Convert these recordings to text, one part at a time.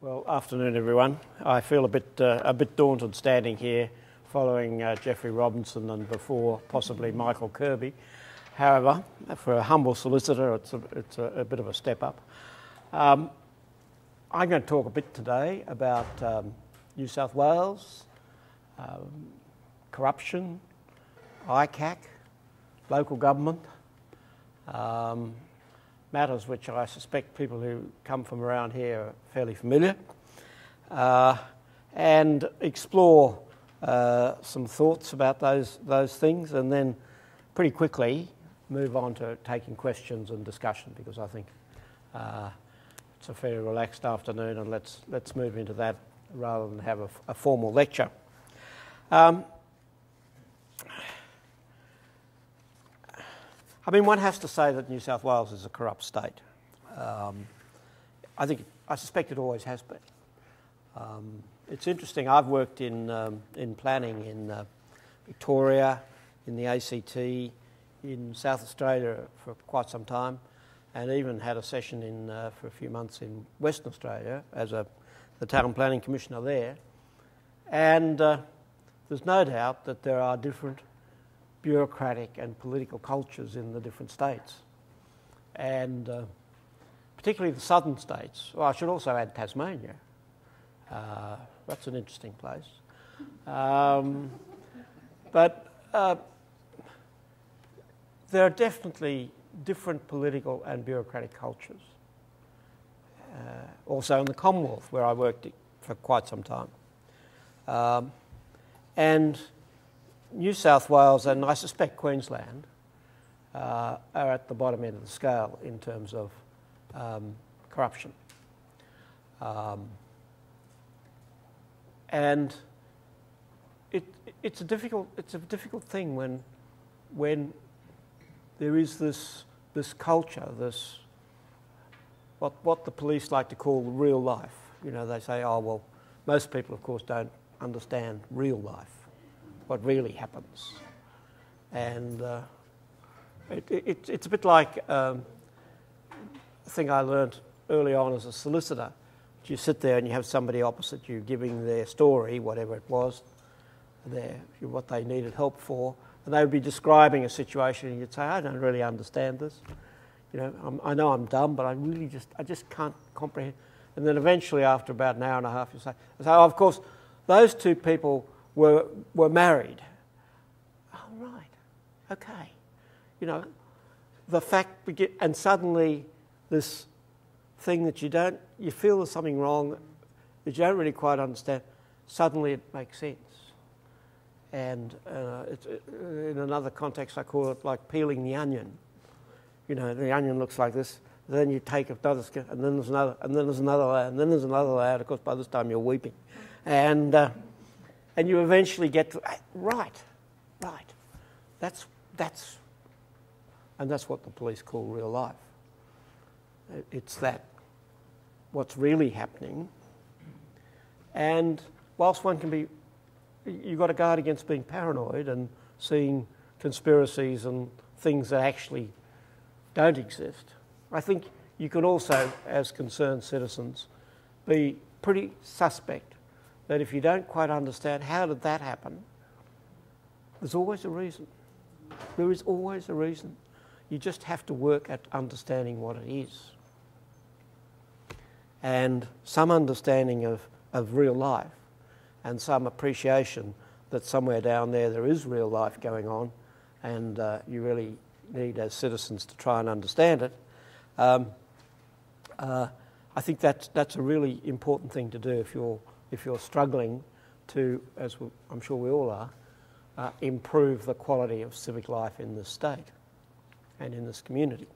Well, afternoon, everyone. I feel a bit daunted standing here, following Jeffrey Robinson and before possibly Michael Kirby. However, for a humble solicitor, it's a bit of a step up. I'm going to talk a bit today about New South Wales, corruption, ICAC, local government. Matters which I suspect people who come from around here are fairly familiar, and explore some thoughts about those things, and then pretty quickly move on to taking questions and discussion, because I think it's a fairly relaxed afternoon, and let's move into that rather than have a formal lecture. I mean, one has to say that New South Wales is a corrupt state. I suspect it always has been. It's interesting. I've worked in planning in Victoria, in the ACT, in South Australia for quite some time, and even had a session for a few months in Western Australia as the Town Planning Commissioner there. And there's no doubt that there are different bureaucratic and political cultures in the different states, and particularly the southern states. Well, I should also add Tasmania. That's an interesting place. But there are definitely different political and bureaucratic cultures. Also in the Commonwealth, where I worked for quite some time. And New South Wales, and I suspect Queensland, are at the bottom end of the scale in terms of corruption. And it's a difficult thing when there is this culture, this what the police like to call real life. You know, they say, oh well, most people of course don't understand real life, what really happens. And it's a bit like a thing I learned early on as a solicitor. You sit there and you have somebody opposite you giving their story, whatever it was, what they needed help for, and they would be describing a situation, and you'd say, I don't really understand this. You know, I know I'm dumb, but I just can't comprehend. And then eventually, after about an hour and a half, you say, oh, of course, those two people were married. Oh, right, okay. You know, the fact, and suddenly this thing that you feel there's something wrong, that you don't really quite understand, suddenly it makes sense. And in another context, I call it like peeling the onion. You know, the onion looks like this, then you take another skin, and then there's another, and then there's another layer, and then there's another layer. Of course, by this time you're weeping. And you eventually get to, right. That's what the police call real life. It's that, what's really happening. And whilst one can be, you've got to guard against being paranoid and seeing conspiracies and things that actually don't exist, I think you can also, as concerned citizens, be pretty suspect that if you don't quite understand how did that happen, there's always a reason. There is always a reason. You just have to work at understanding what it is. And some understanding of real life and some appreciation that somewhere down there is real life going on, and you really need as citizens to try and understand it. I think that's a really important thing to do if you're struggling to, as I'm sure we all are, improve the quality of civic life in this state and in this community.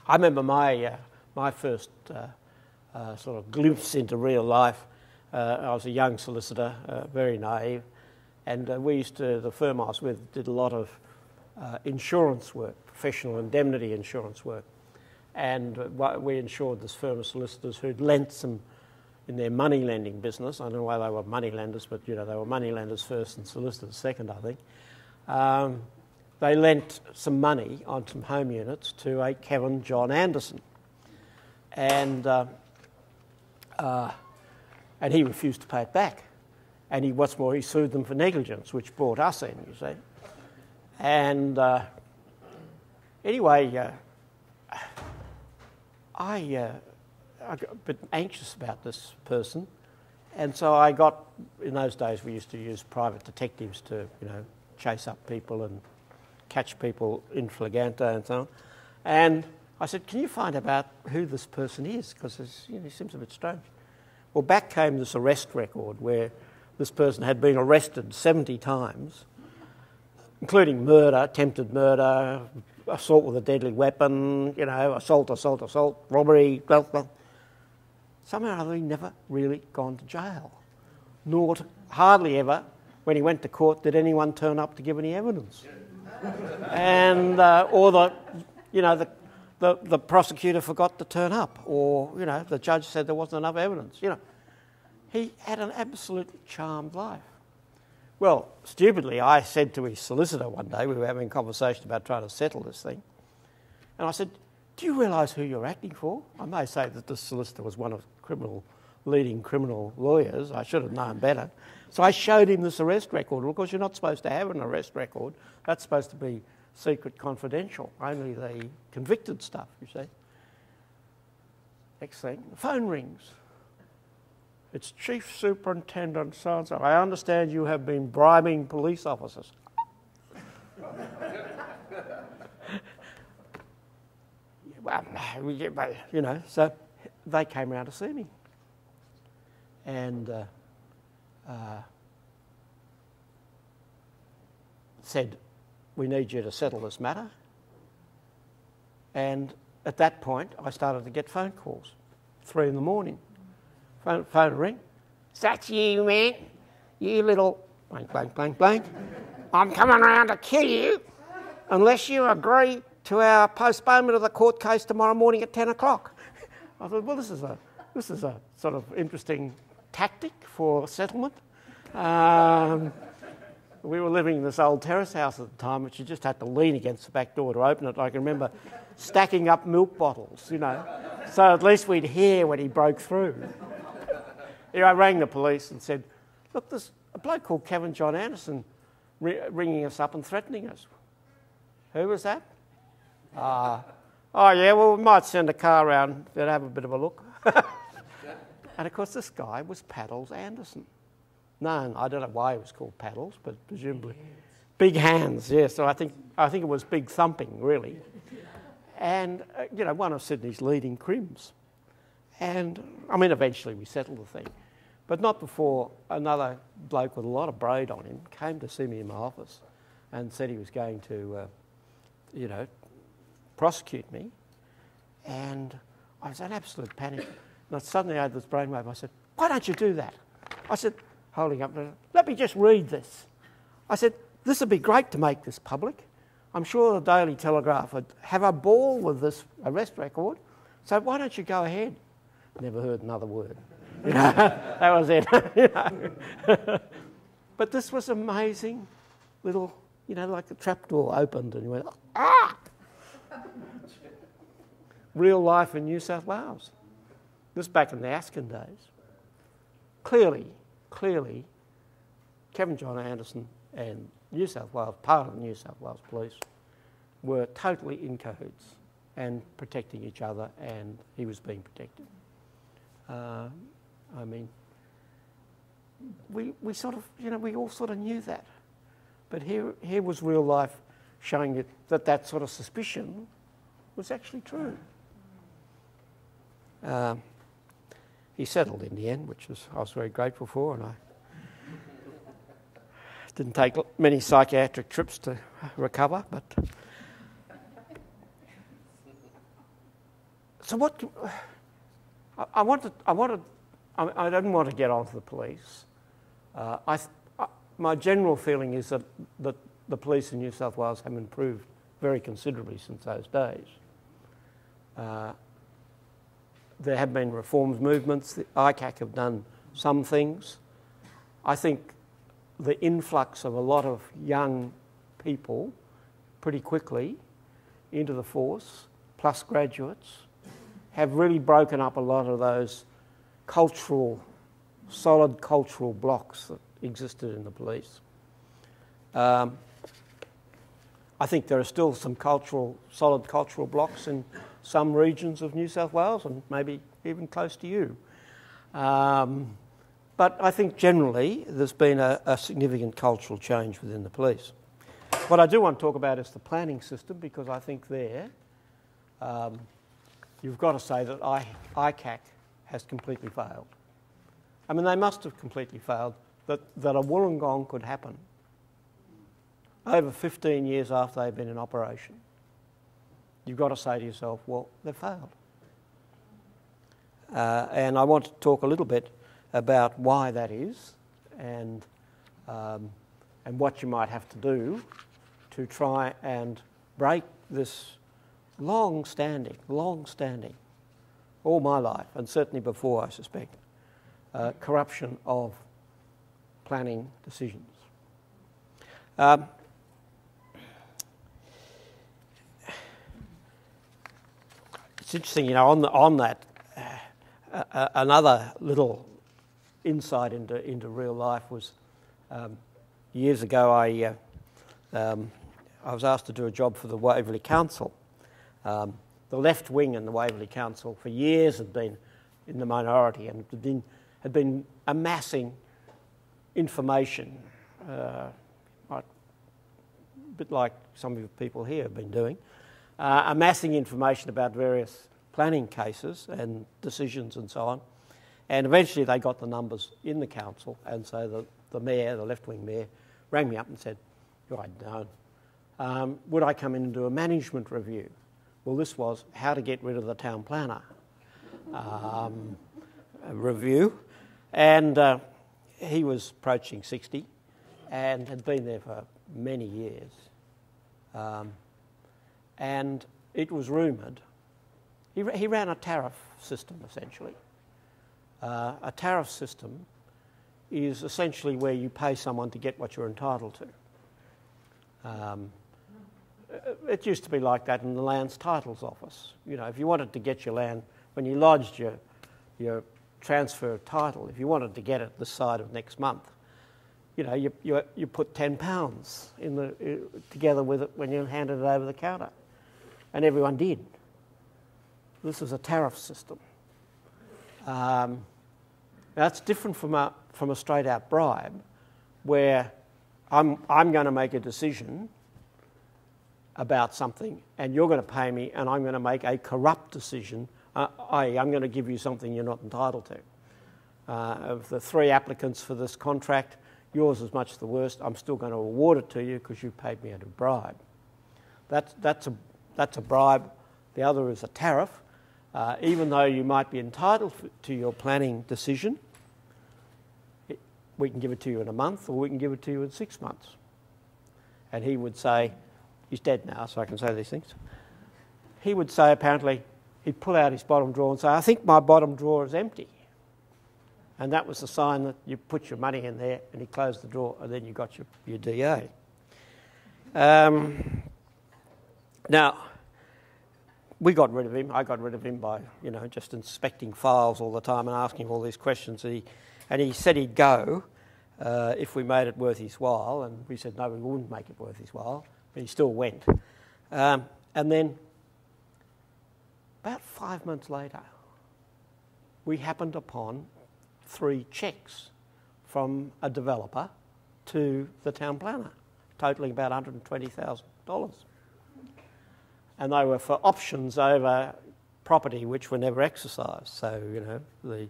I remember my first sort of glimpse into real life. I was a young solicitor, very naive, and the firm I was with did a lot of insurance work, professional indemnity insurance work, and we insured this firm of solicitors who'd lent some in their money lending business. I don't know why they were money lenders, but you know, they were money lenders first and solicitors second, I think. They lent some money on some home units to a Kevin John Anderson. And and he refused to pay it back. And what's more, he sued them for negligence, which brought us in, you see. And anyway, I got a bit anxious about this person, and so I got, in those days we used to use private detectives to, chase up people and catch people in flagrante and so on. And I said, can you find out who this person is? Because he seems a bit strange. Well, back came this arrest record where this person had been arrested 70 times, including murder, attempted murder, assault with a deadly weapon, assault, robbery. Somehow he never really gone to jail, nor hardly ever, when he went to court, did anyone turn up to give any evidence. And or the prosecutor forgot to turn up, or the judge said there wasn't enough evidence. He had an absolutely charmed life. Well, stupidly, I said to his solicitor one day, we were having a conversation about trying to settle this thing, and I said, do you realise who you're acting for? I may say that this solicitor was one of leading criminal lawyers. I should have known better. So I showed him this arrest record. Of course, you're not supposed to have an arrest record. That's supposed to be secret, confidential, only the convicted stuff, you see. Next thing, the phone rings. It's Chief Superintendent so-and-so. I understand you have been bribing police officers. Well, so they came round to see me. And said, we need you to settle this matter. And at that point, I started to get phone calls, 3 in the morning. Phone ring. Is that you, man? You little blank, blank, blank, blank. I'm coming round to kill you unless you agree to our postponement of the court case tomorrow morning at 10 o'clock. I thought, well, this is a sort of interesting tactic for settlement. We were living in this old terrace house at the time, which you just had to lean against the back door to open it. I can remember stacking up milk bottles, so at least we'd hear when he broke through. Anyway, I rang the police and said, look, there's a bloke called Kevin John Anderson ringing us up and threatening us. Who was that? Oh, yeah, well, we might send a car round and have a bit of a look. And, of course, this guy was Paddles Anderson. No, I don't know why he was called Paddles, but presumably Big Hands, yeah. So I think it was Big Thumping, really. And, one of Sydney's leading crims. And, eventually we settled the thing. But not before another bloke with a lot of braid on him came to see me in my office and said he was going to, prosecute me. And I was in absolute panic. And suddenly I had this brainwave. I said, why don't you do that? I said, holding up, let me just read this. I said, this would be great to make this public. I'm sure the Daily Telegraph would have a ball with this arrest record. So why don't you go ahead? Never heard another word. That was it. But this was amazing little, like the trapdoor opened and you went, ah! Real life in New South Wales. This back in the Askin days. Clearly, Kevin John Anderson and New South Wales, part of the New South Wales Police, were totally in cahoots and protecting each other, and he was being protected. We sort of, we all sort of knew that. But here was real life showing that sort of suspicion was actually true. He settled in the end, which I was very grateful for, and I didn't take many psychiatric trips to recover. But so what? I didn't want to get onto the police. My general feeling is that the police in New South Wales have improved very considerably since those days. There have been reforms movements. The ICAC have done some things. I think the influx of a lot of young people pretty quickly into the force, plus graduates, have really broken up a lot of those solid cultural blocks that existed in the police. I think there are still some solid cultural blocks in some regions of New South Wales and maybe even close to you. But I think generally there's been a significant cultural change within the police. What I do want to talk about is the planning system, because I think there you've got to say that ICAC has completely failed. I mean, they must have completely failed that a Wollongong could happen over 15 years after they've been in operation. You've got to say to yourself, well, they've failed. And I want to talk a little bit about why that is and what you might have to do to try and break this long-standing, all my life, and certainly before, I suspect, corruption of planning decisions. It's interesting, you know, on that, another little insight into real life was years ago I was asked to do a job for the Waverley Council. The left wing in the Waverley Council for years had been in the minority and had been amassing information, a bit like some of the people here have been doing, amassing information about various planning cases and decisions and so on. And eventually they got the numbers in the council, and so the mayor, the left-wing mayor, rang me up and said, right, no. Would I come in and do a management review? Well, this was how to get rid of the town planner review. And he was approaching 60 and had been there for many years. And it was rumoured, he ran a tariff system essentially. A tariff system is essentially where you pay someone to get what you're entitled to. It used to be like that in the Lands Titles Office. You know, if you wanted to get your land, when you lodged your transfer of title, if you wanted to get it this side of next month, you know, you put £10 together with it when you handed it over the counter, and everyone did. This is a tariff system. That's different from a straight-out bribe, where I'm going to make a decision about something, and you're going to pay me, and I'm going to make a corrupt decision, i.e. I'm going to give you something you're not entitled to. Of the 3 applicants for this contract, yours is much the worst. I'm still going to award it to you because you paid me at a bribe. That's a bribe. The other is a tariff. Even though you might be entitled to your planning decision, we can give it to you in a month or we can give it to you in 6 months. And he would say, he's dead now, so I can say these things. He would say, apparently, he'd pull out his bottom drawer and say, I think my bottom drawer is empty. And that was the sign that you put your money in there, and he closed the drawer, and then you got your DA. Now, we got rid of him. I got rid of him by, you know, just inspecting files all the time and asking all these questions. And he said he'd go if we made it worth his while, and we said no, we wouldn't make it worth his while, but he still went. And then about 5 months later, we happened upon 3 cheques from a developer to the town planner, totalling about $120,000. And they were for options over property which were never exercised. So, you know,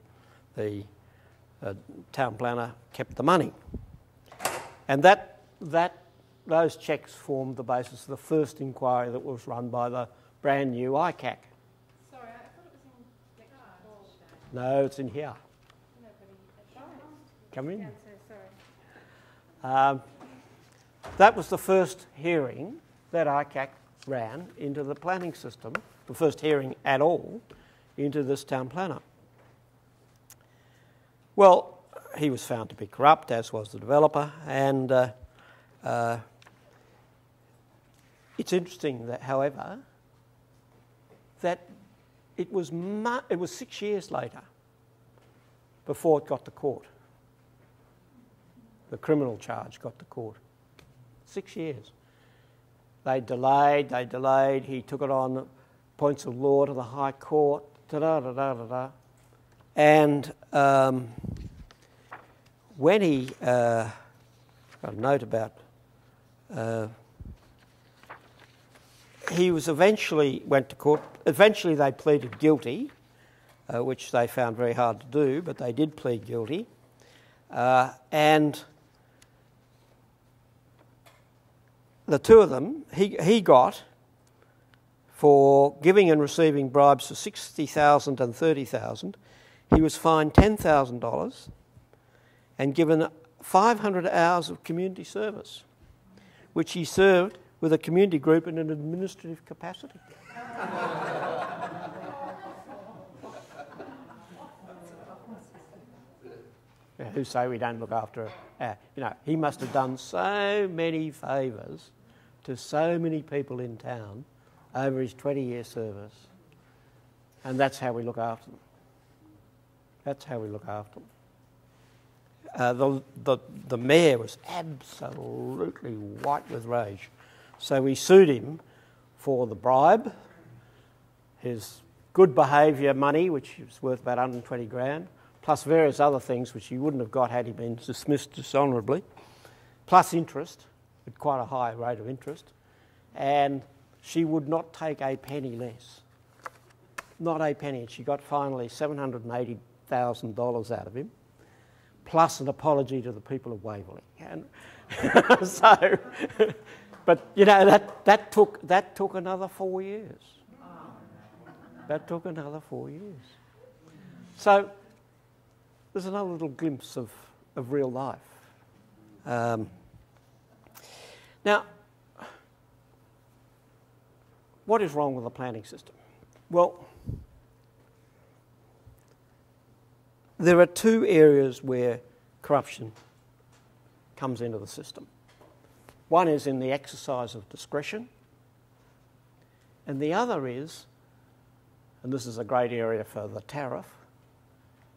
the town planner kept the money. And those cheques formed the basis of the first inquiry that was run by the brand new ICAC. Sorry, I thought it was in the card. No, it's in here. Come in. Yeah, sorry. That was the first hearing that ICAC ran into the planning system, the first hearing at all into this town planner. Well, he was found to be corrupt, as was the developer, and it's interesting that, however, that it was 6 years later before it got to court. The criminal charge got to court. 6 years. They delayed. He took it on points of law to the High Court. And when he got a note about he was eventually went to court. Eventually they pleaded guilty, which they found very hard to do, but they did plead guilty. And the two of them, he got, for giving and receiving bribes for $60,000 and $30,000, he was fined $10,000 and given 500 hours of community service, which he served with a community group in an administrative capacity. Who say we don't look after he must have done so many favours to so many people in town over his 20-year service, and that's how we look after them. That's how we look after them. The mayor was absolutely white with rage, so we sued him for the bribe, his good behaviour money, which was worth about 120 grand, plus various other things which he wouldn't have got had he been dismissed dishonourably, plus interest, at quite a high rate of interest, and she would not take a penny less. Not a penny. She got finally $780,000 out of him, plus an apology to the people of Waverley. And so, but that took another 4 years. That took another 4 years. So there's another little glimpse of real life. Now, what is wrong with the planning system? Well, there are two areas where corruption comes into the system. One is in the exercise of discretion, and the other is, and this is a great area for the tariff,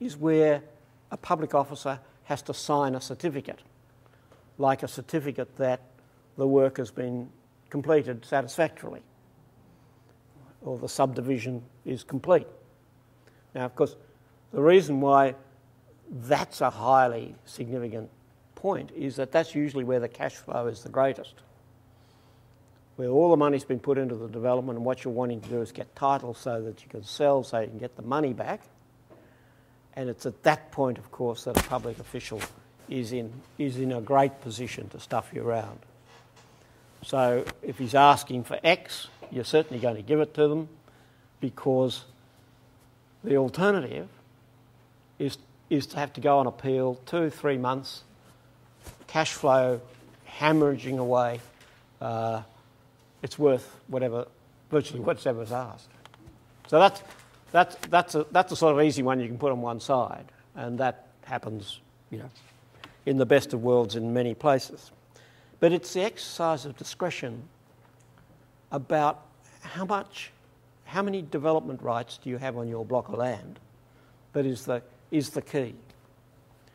is where a public officer has to sign a certificate, like a certificate that the work has been completed satisfactorily, or the subdivision is complete. Now, of course, the reason why that's a highly significant point is that that's usually where the cash flow is the greatest, where all the money's been put into the development, and what you're wanting to do is get title so that you can sell, so you can get the money back. And it's at that point, of course, that a public official is in a great position to stuff you around. So if he's asking for X, you're certainly going to give it to them, because the alternative is to have to go on appeal 2-3 months, cash flow hemorrhaging away. It's worth virtually whatever's asked. So that's a sort of easy one you can put on one side, and that happens, in the best of worlds in many places. But it's the exercise of discretion about how many development rights do you have on your block of land that is the key,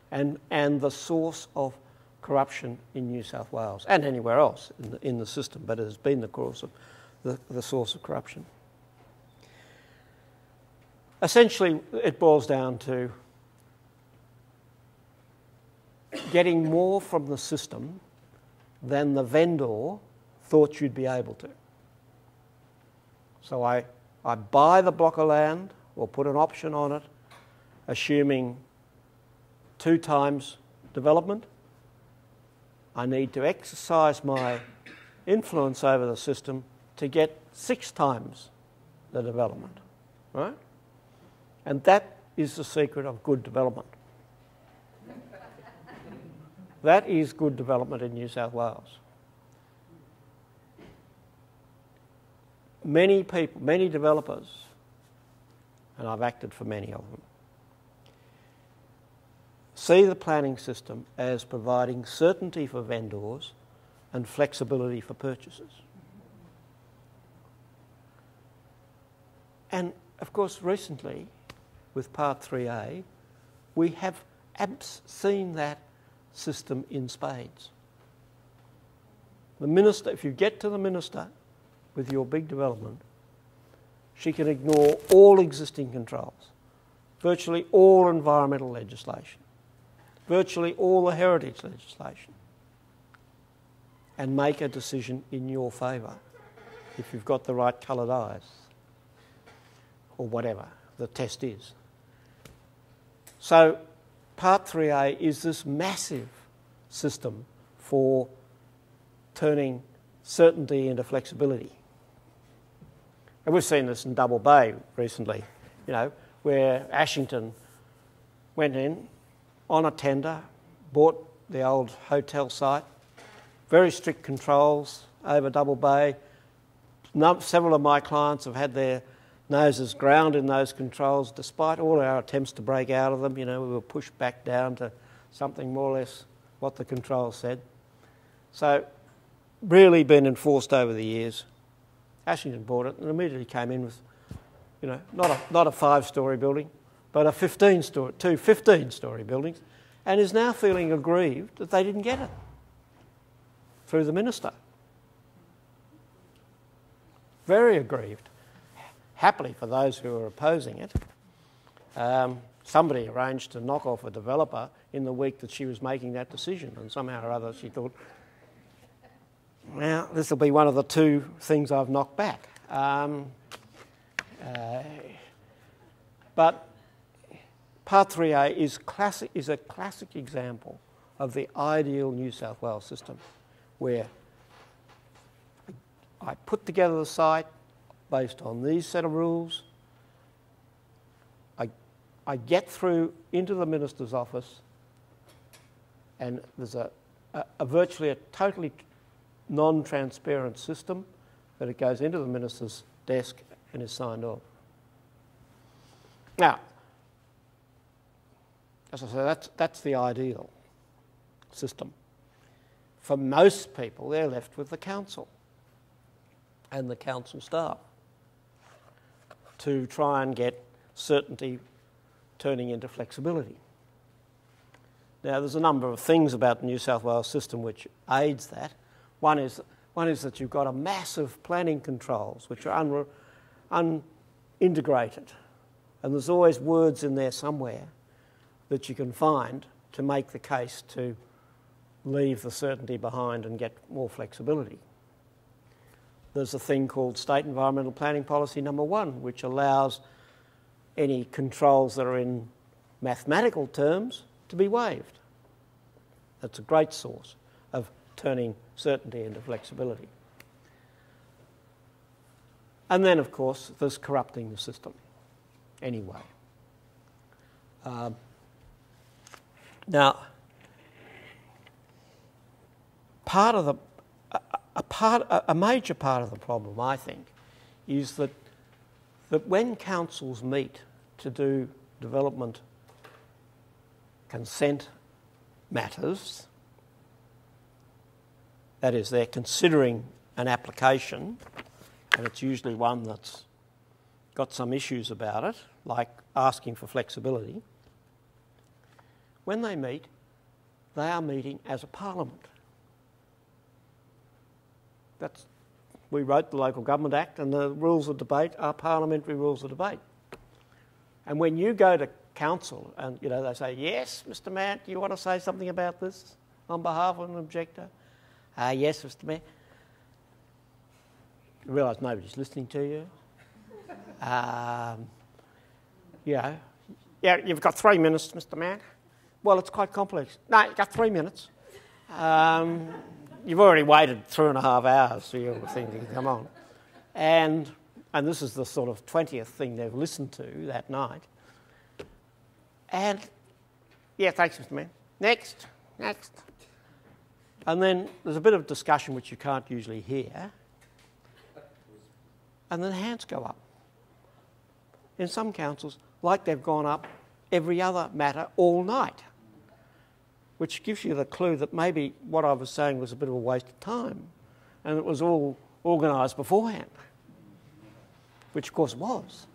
and the source of corruption in New South Wales and anywhere else in the system, but it has been the source of corruption. Essentially, it boils down to getting more from the system than the vendor thought you'd be able to. So I buy the block of land or put an option on it, assuming 2 times development. I need to exercise my influence over the system to get 6 times the development, right? And that is the secret of good development. That is good development in New South Wales. Many people, many developers, and I've acted for many of them, see the planning system as providing certainty for vendors and flexibility for purchasers. And of course, recently, with Part 3A, We have seen that system in spades. The minister, if you get to the minister with your big development, she can ignore all existing controls, virtually all environmental legislation, virtually all the heritage legislation, and make a decision in your favour if you've got the right coloured eyes, or whatever the test is. So Part 3A is this massive system for turning certainty into flexibility. And we've seen this in Double Bay recently, you know, where Ashington went in on a tender, bought the old hotel site, very strict controls over Double Bay. Several of my clients have had their noses ground in those controls. Despite all our attempts to break out of them, you know, we were pushed back down to something more or less what the controls said. So, really been enforced over the years. Ashington bought it and immediately came in with, you know, not a 5-storey building, but two 15-storey buildings, and is now feeling aggrieved that they didn't get it through the minister. Very aggrieved. Happily for those who are opposing it, somebody arranged to knock off a developer in the week that she was making that decision, and somehow or other she thought, well, this will be one of the two things I've knocked back. But Part 3A is a classic example of the ideal New South Wales system, where I put together the site based on these set of rules. I get through into the minister's office, and there's a virtually a totally non-transparent system that it goes into the minister's desk and is signed off. Now, as I say, that's the ideal system. For most people, they're left with the council and the council staff to try and get certainty turning into flexibility. Now, there's a number of things about the New South Wales system which aids that. One is that you've got a massive planning controls which are unintegrated, and there's always words in there somewhere that you can find to make the case to leave the certainty behind and get more flexibility. There's a thing called State Environmental Planning Policy Number 1, which allows any controls that are in mathematical terms to be waived. That's a great source of turning certainty into flexibility. And then, of course, there's corrupting the system anyway. Now, a major part of the problem, I think, is that when councils meet to do development consent matters, that is, they're considering an application, and it's usually one that's got some issues about it, like asking for flexibility. When they meet, they are meeting as a parliament. We wrote the Local Government Act, and the rules of debate are parliamentary rules of debate. And when you go to council and, you know, they say, yes, Mr. Mayor, do you want to say something about this on behalf of an objector? Yes, Mr. Mayor. You realise nobody's listening to you. Yeah, you've got 3 minutes, Mr. Mayor. Well, it's quite complex. No, you've got 3 minutes. You've already waited 3.5 hours for your thing to come on. And this is the sort of 20th thing they've listened to that night. And, yeah, thanks, Mr. Mayor. Next. And then there's a bit of discussion which you can't usually hear. And then hands go up. In some councils, like they've gone up every other matter all night, which gives you the clue that maybe what I was saying was a bit of a waste of time, and it was all organised beforehand, which of course was.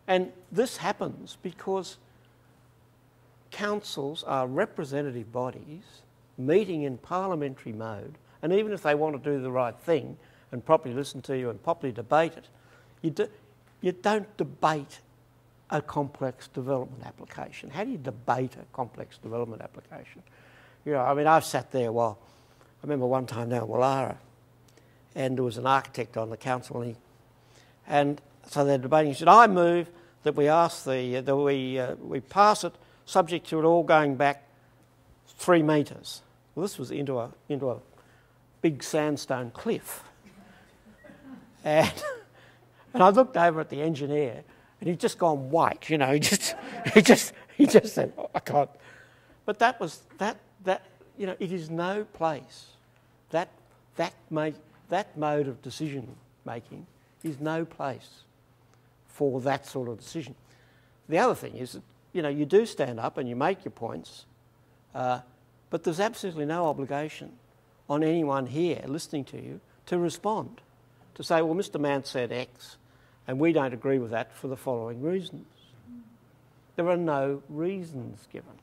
And this happens because councils are representative bodies meeting in parliamentary mode, and even if they want to do the right thing and properly listen to you and properly debate it, you don't debate a complex development application. How do you debate a complex development application? You know, I mean, I've sat there I remember one time down at Wallara, and there was an architect on the council, and so they're debating. He said, "I move that we ask we pass it, subject to it all going back 3 metres." Well, this was into a big sandstone cliff, and I looked over at the engineer, and he'd just gone white. You know, he just said, "Oh, I can't." But that was that. You know, it is no place. That mode of decision making is no place for that sort of decision. The other thing is that, you know, you do stand up and you make your points, but there's absolutely no obligation on anyone here listening to you to respond, to say, well, Mr. Mount said X, and we don't agree with that for the following reasons. There are no reasons given.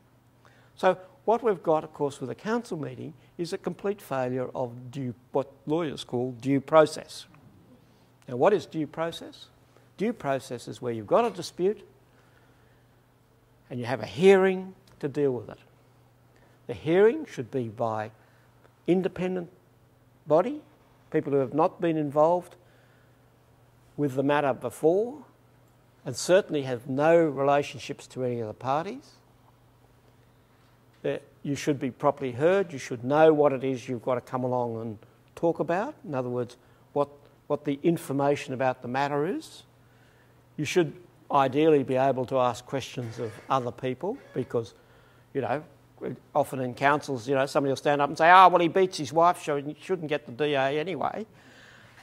So what we've got, of course, with a council meeting is a complete failure of what lawyers call due process. Now, what is due process? Due process is where you've got a dispute and you have a hearing to deal with it. The hearing should be by independent body, people who have not been involved with the matter before and certainly have no relationships to any of the parties. You should be properly heard. You should know what it is you've got to come along and talk about. In other words, what the information about the matter is. You should ideally be able to ask questions of other people because, you know, often in councils, you know, somebody will stand up and say, "Oh, well, he beats his wife, so he shouldn't get the DA anyway."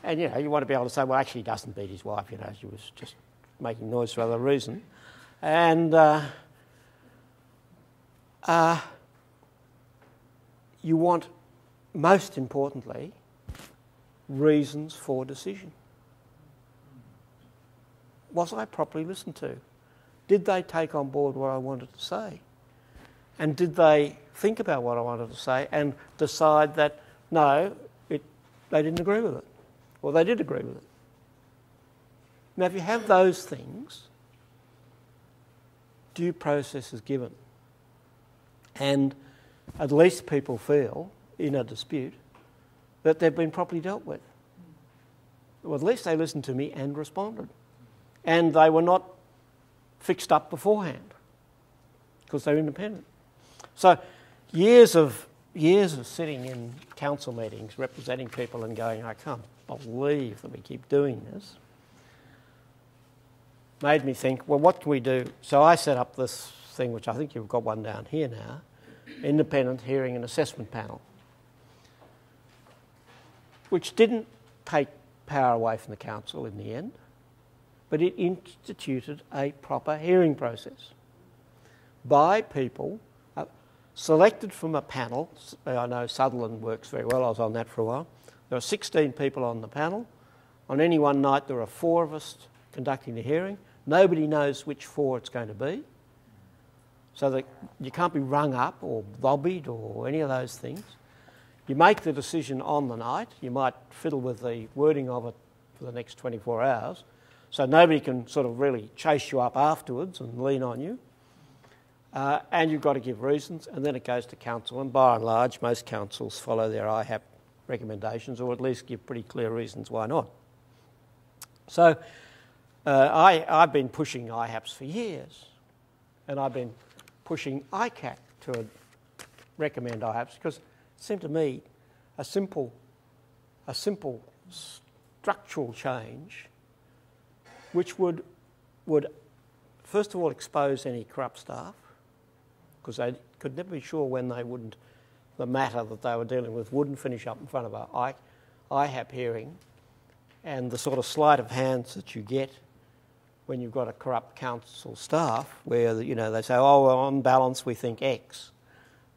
And, you know, you want to be able to say, well, actually, he doesn't beat his wife, you know, she was just making noise for other reason. And you want, most importantly, reasons for decision. Was I properly listened to? Did they take on board what I wanted to say? And did they think about what I wanted to say and decide that, no, they didn't agree with it? Or they did agree with it? Now, if you have those things, due process is given. And at least people feel, in a dispute, that they've been properly dealt with. Well, at least they listened to me and responded. And they were not fixed up beforehand, because they're independent. So years of sitting in council meetings, representing people and going, I can't believe that we keep doing this, made me think, well, what can we do? So I set up this thing, which I think you've got one down here now, Independent Hearing and Assessment Panel, which didn't take power away from the council in the end, but it instituted a proper hearing process by people selected from a panel. I know Sutherland works very well, I was on that for a while. There are 16 people on the panel. On any one night there are 4 of us conducting the hearing. Nobody knows which 4 it's going to be. So that you can't be rung up or lobbied or any of those things. You make the decision on the night. You might fiddle with the wording of it for the next 24 hours. So nobody can sort of really chase you up afterwards and lean on you. And you've got to give reasons, and then it goes to council. And by and large, most councils follow their IHAP recommendations, or at least give pretty clear reasons why not. So I've been pushing IHAPs for years, and I've been pushing ICAC to recommend IHAPs because it seemed to me a simple structural change which would first of all expose any corrupt staff, because they could never be sure when the matter that they were dealing with wouldn't finish up in front of an IHAP hearing, and the sort of sleight of hands that you get when you've got a corrupt council staff where, you know, they say, oh, well, on balance we think X,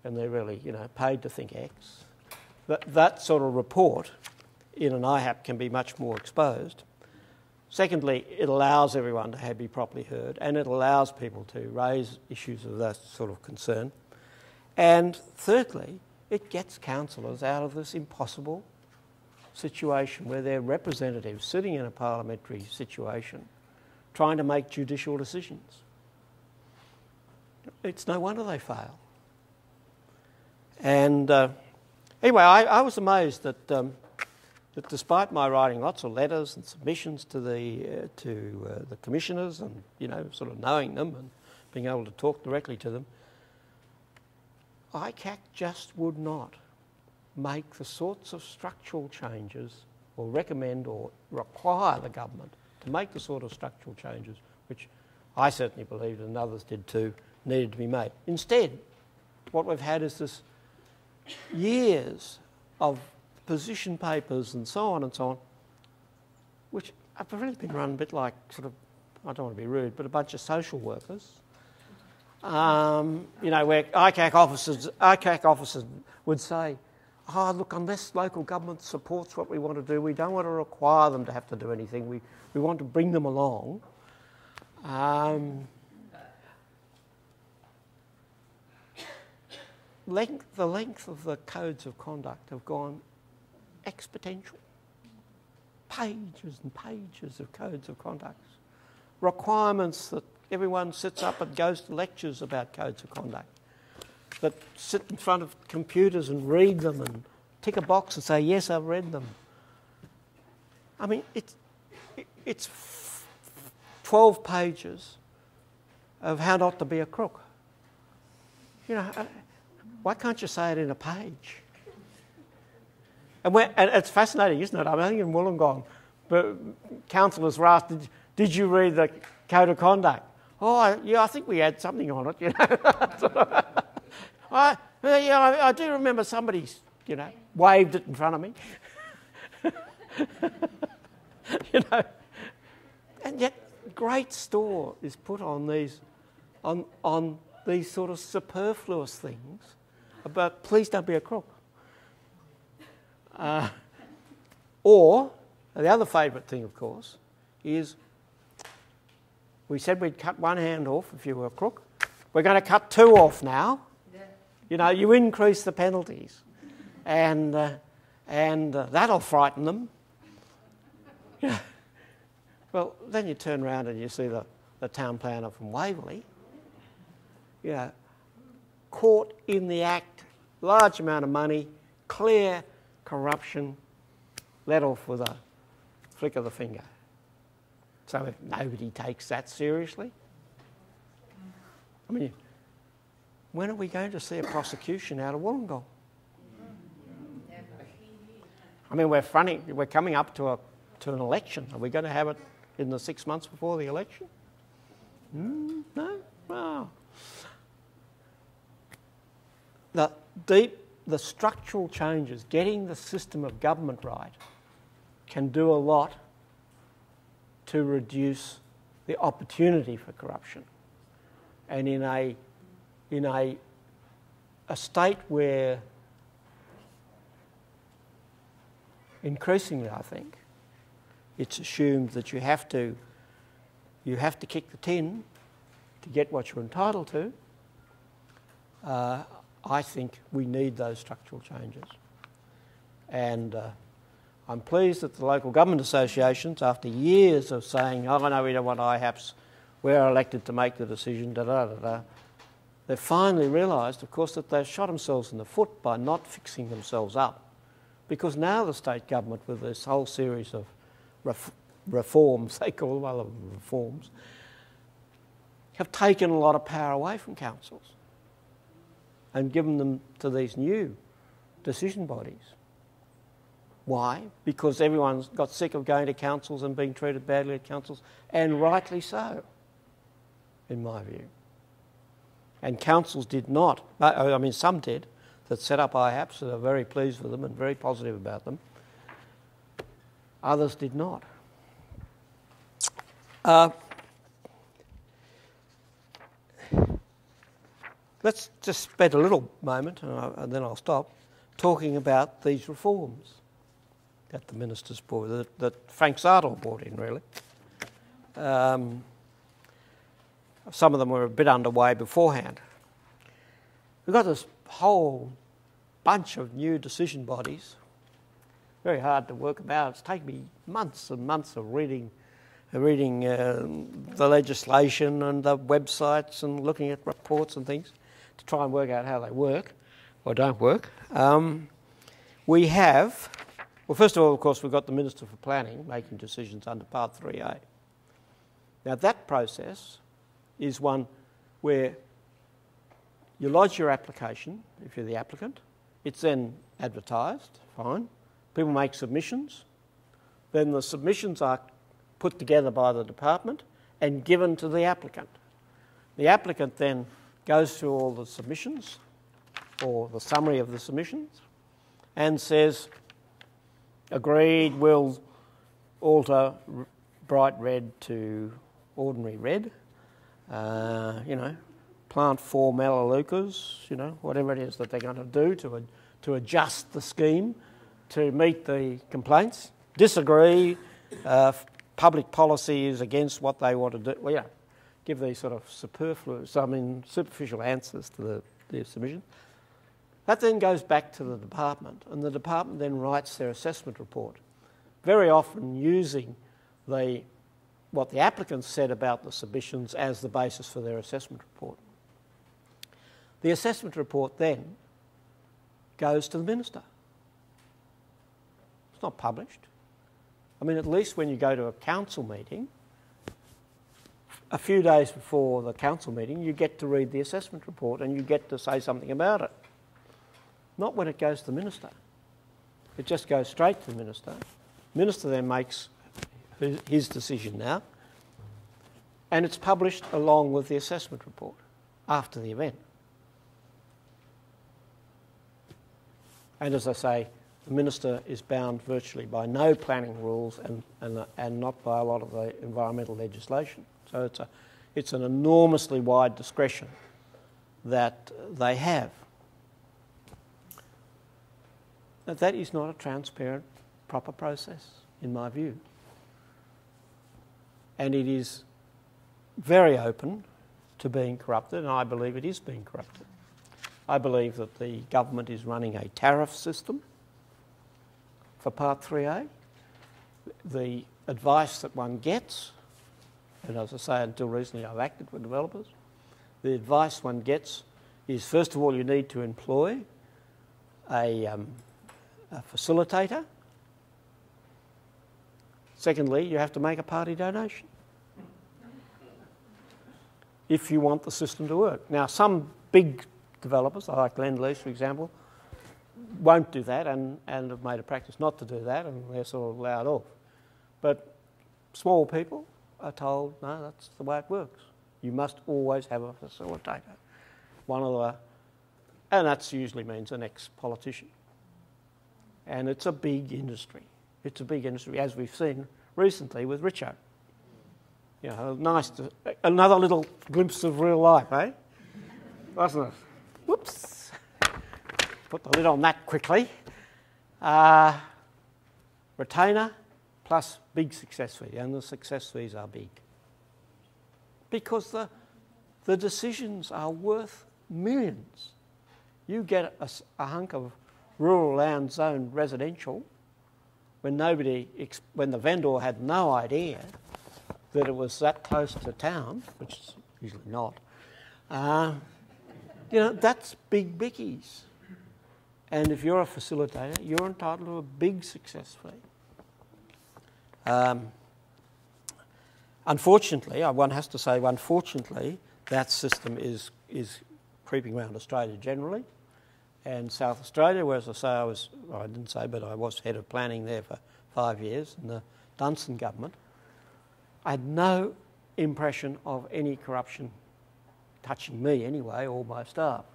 and they're really, you know, paid to think X. That sort of report in an IHAP can be much more exposed. Secondly, it allows everyone to be properly heard, and it allows people to raise issues of that sort of concern. And thirdly, it gets councillors out of this impossible situation where they're representatives sitting in a parliamentary situation trying to make judicial decisions. It's no wonder they fail. And anyway, I was amazed that that despite my writing lots of letters and submissions to the commissioners, and sort of knowing them and being able to talk directly to them, ICAC just would not make the sorts of structural changes, or recommend or require the government to make the sort of structural changes which I certainly believed, and others did too, needed to be made. Instead, what we've had is this years of position papers and so on, which have really been run a bit like sort of, I don't want to be rude, but a bunch of social workers. Where ICAC officers would say, oh, look, unless local government supports what we want to do, we don't want to require them to have to do anything. We want to bring them along. The length of the codes of conduct have gone exponential. Pages and pages of codes of conduct. Requirements that everyone sits up and goes to lectures about codes of conduct, that sit in front of computers and read them and tick a box and say, yes, I've read them. I mean, it's 12 pages of how not to be a crook. Why can't you say it in a page? And it's fascinating, isn't it? I think in Wollongong, but councillors were asked, did you read the Code of Conduct? Oh, yeah, I think we had something on it, I do remember somebody, waved it in front of me. And yet great store is put on these sort of superfluous things about please don't be a crook. Or the other favourite thing, of course, is we said we'd cut one hand off if you were a crook. We're going to cut two off now. Yeah. You increase the penalties, and that'll frighten them. Yeah. Well, then you turn around and you see the town planner from Waverley, caught in the act, large amount of money, clear corruption, let off with a flick of the finger. So if nobody takes that seriously, I mean, when are we going to see a prosecution out of Wollongong? I mean, we're coming up to an election. Are we going to have it in the 6 months before the election? No? Oh. The structural changes, getting the system of government right, can do a lot to reduce the opportunity for corruption. And in a state where increasingly, I think, it's assumed that you have to kick the tin to get what you're entitled to, I think we need those structural changes. And I'm pleased that the local government associations, after years of saying, oh no, we don't want IHAPs, we're elected to make the decision, they've finally realised, of course, that they've shot themselves in the foot by not fixing themselves up. Because now the state government, with this whole series of reforms, they call them reforms, have taken a lot of power away from councils and given them to these new decision bodies. Why? Because everyone's got sick of going to councils and being treated badly at councils, and rightly so, in my view. And councils did not, I mean some did, that set up IHAPs that are very pleased with them and very positive about them. Others did not. Let's just spend a little moment, and then I'll stop, talking about these reforms that the ministers brought, that Frank Sardor brought in, really. Some of them were a bit underway beforehand. We've got this whole bunch of new decision bodies. Very hard to work about. It's taken me months and months of reading the legislation and the websites and looking at reports and things to try and work out how they work or don't work. We have, well, first of all, of course, we've got the Minister for Planning making decisions under Part 3A. Now, that process is one where you lodge your application, if you're the applicant. It's then advertised, fine. People make submissions. Then the submissions are put together by the department and given to the applicant. The applicant then goes through all the submissions or the summary of the submissions and says, agreed, we'll alter bright red to ordinary red, plant 4 melaleucas, whatever it is that they're going to do to adjust the scheme to meet the complaints. Disagree, public policy is against what they want to do. Well, give these sort of superficial answers to the submission. That then goes back to the department, and the department then writes their assessment report, very often using what the applicants said about the submissions as the basis for their assessment report. The assessment report then goes to the minister. It's not published. I mean, at least when you go to a council meeting, a few days before the council meeting, you get to read the assessment report and you get to say something about it. Not when it goes to the minister. It just goes straight to the minister. The minister then makes his decision now, and it's published along with the assessment report after the event. And as I say, the minister is bound virtually by no planning rules and not by a lot of the environmental legislation. So it's an enormously wide discretion that they have. But that is not a transparent, proper process, in my view. And it is very open to being corrupted, and I believe it is being corrupted. I believe that the government is running a tariff system for Part 3A. The advice that one gets, and as I say, until recently I've acted with developers, the advice one gets is, first of all, you need to employ a facilitator. Secondly, you have to make a party donation if you want the system to work. Now, some big developers, like Lend-Lease, for example, won't do that and have made a practice not to do that, and they're sort of allowed off. But small people are told, no, that's the way it works. You must always have a facilitator. And that usually means an ex-politician. And it's a big industry. It's a big industry, as we've seen recently with Richo. Another little glimpse of real life, eh? Wasn't it? Whoops. Put the lid on that quickly. Retainer plus big success fee, and the success fees are big. Because the decisions are worth millions. You get a hunk of rural land zone residential when the vendor had no idea that it was that close to town, which is usually not. That's big bickies. And if you're a facilitator, you're entitled to a big success fee. Unfortunately, one has to say, unfortunately, that system is creeping around Australia generally. And South Australia, where, as I say, I was head of planning there for 5 years in the Dunson government. I had no impression of any corruption touching me anyway, or my staff.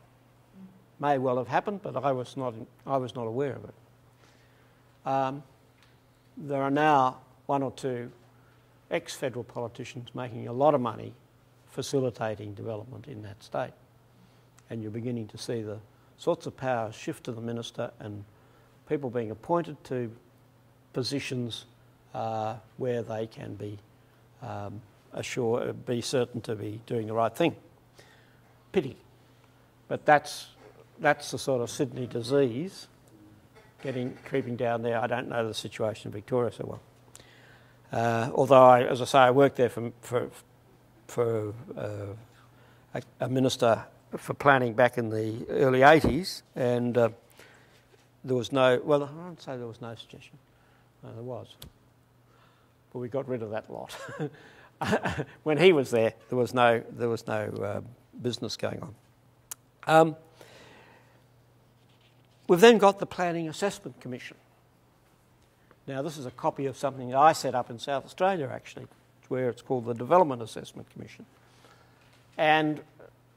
May well have happened, but I was not aware of it. There are now one or two ex-federal politicians making a lot of money facilitating development in that state. And you're beginning to see the sorts of powers shift to the minister and people being appointed to positions where they can be be certain to be doing the right thing. Pity. But that's the sort of Sydney disease creeping down there. I don't know the situation in Victoria so well. Although, as I say, I worked there for a minister for planning back in the early 80s, and there was no, well, I won't say there was no suggestion. No, there was. But we got rid of that lot. When he was there, there was no business going on. We've then got the Planning Assessment Commission. Now, this is a copy of something that I set up in South Australia, actually, where it's called the Development Assessment Commission. And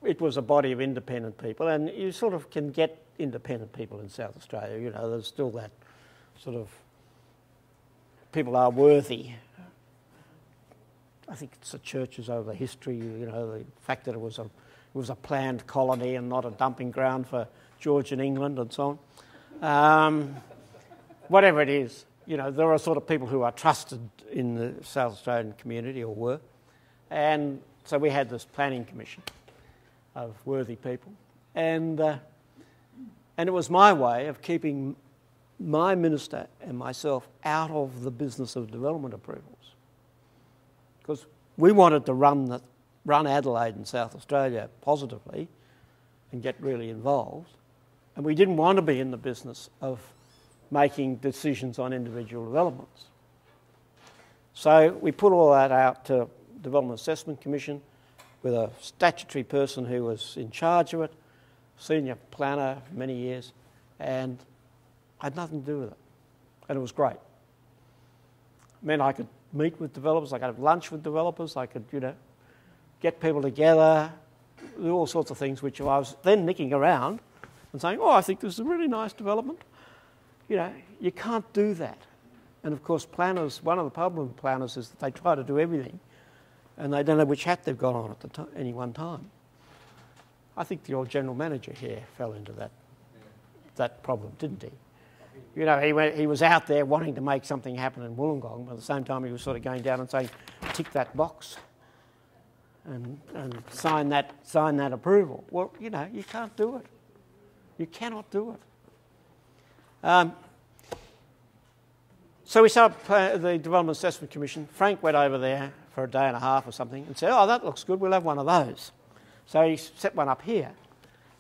it was a body of independent people, and you sort of can get independent people in South Australia. You know, there's still that sort of, people are worthy. I think it's the churches over the history, you know, the fact that it was a planned colony and not a dumping ground for Georgian England and so on. Whatever it is, you know, there are sort of people who are trusted in the South Australian community, or were. And so we had this planning commission of worthy people. And it was my way of keeping my minister and myself out of the business of development approvals. Because we wanted to run Adelaide and South Australia positively and get really involved. And we didn't want to be in the business of making decisions on individual developments. So we put all that out to Development Assessment Commission with a statutory person who was in charge of it, senior planner for many years, and I had nothing to do with it. And it was great. It meant I could meet with developers, I could have lunch with developers, I could, you know, get people together, do all sorts of things, which I was then nicking around and saying, oh, I think this is a really nice development. You know, you can't do that. And of course, planners, one of the problems with planners is that they try to do everything and they don't know which hat they've got on at any one time. I think the old general manager here fell into that problem, didn't he? You know, he was out there wanting to make something happen in Wollongong, but at the same time he was sort of going down and saying, tick that box and sign that approval. Well, you know, you can't do it. You cannot do it. So we set up the Development Assessment Commission. Frank went over there for a day and a half or something and said, oh, that looks good, we'll have one of those. So he set one up here.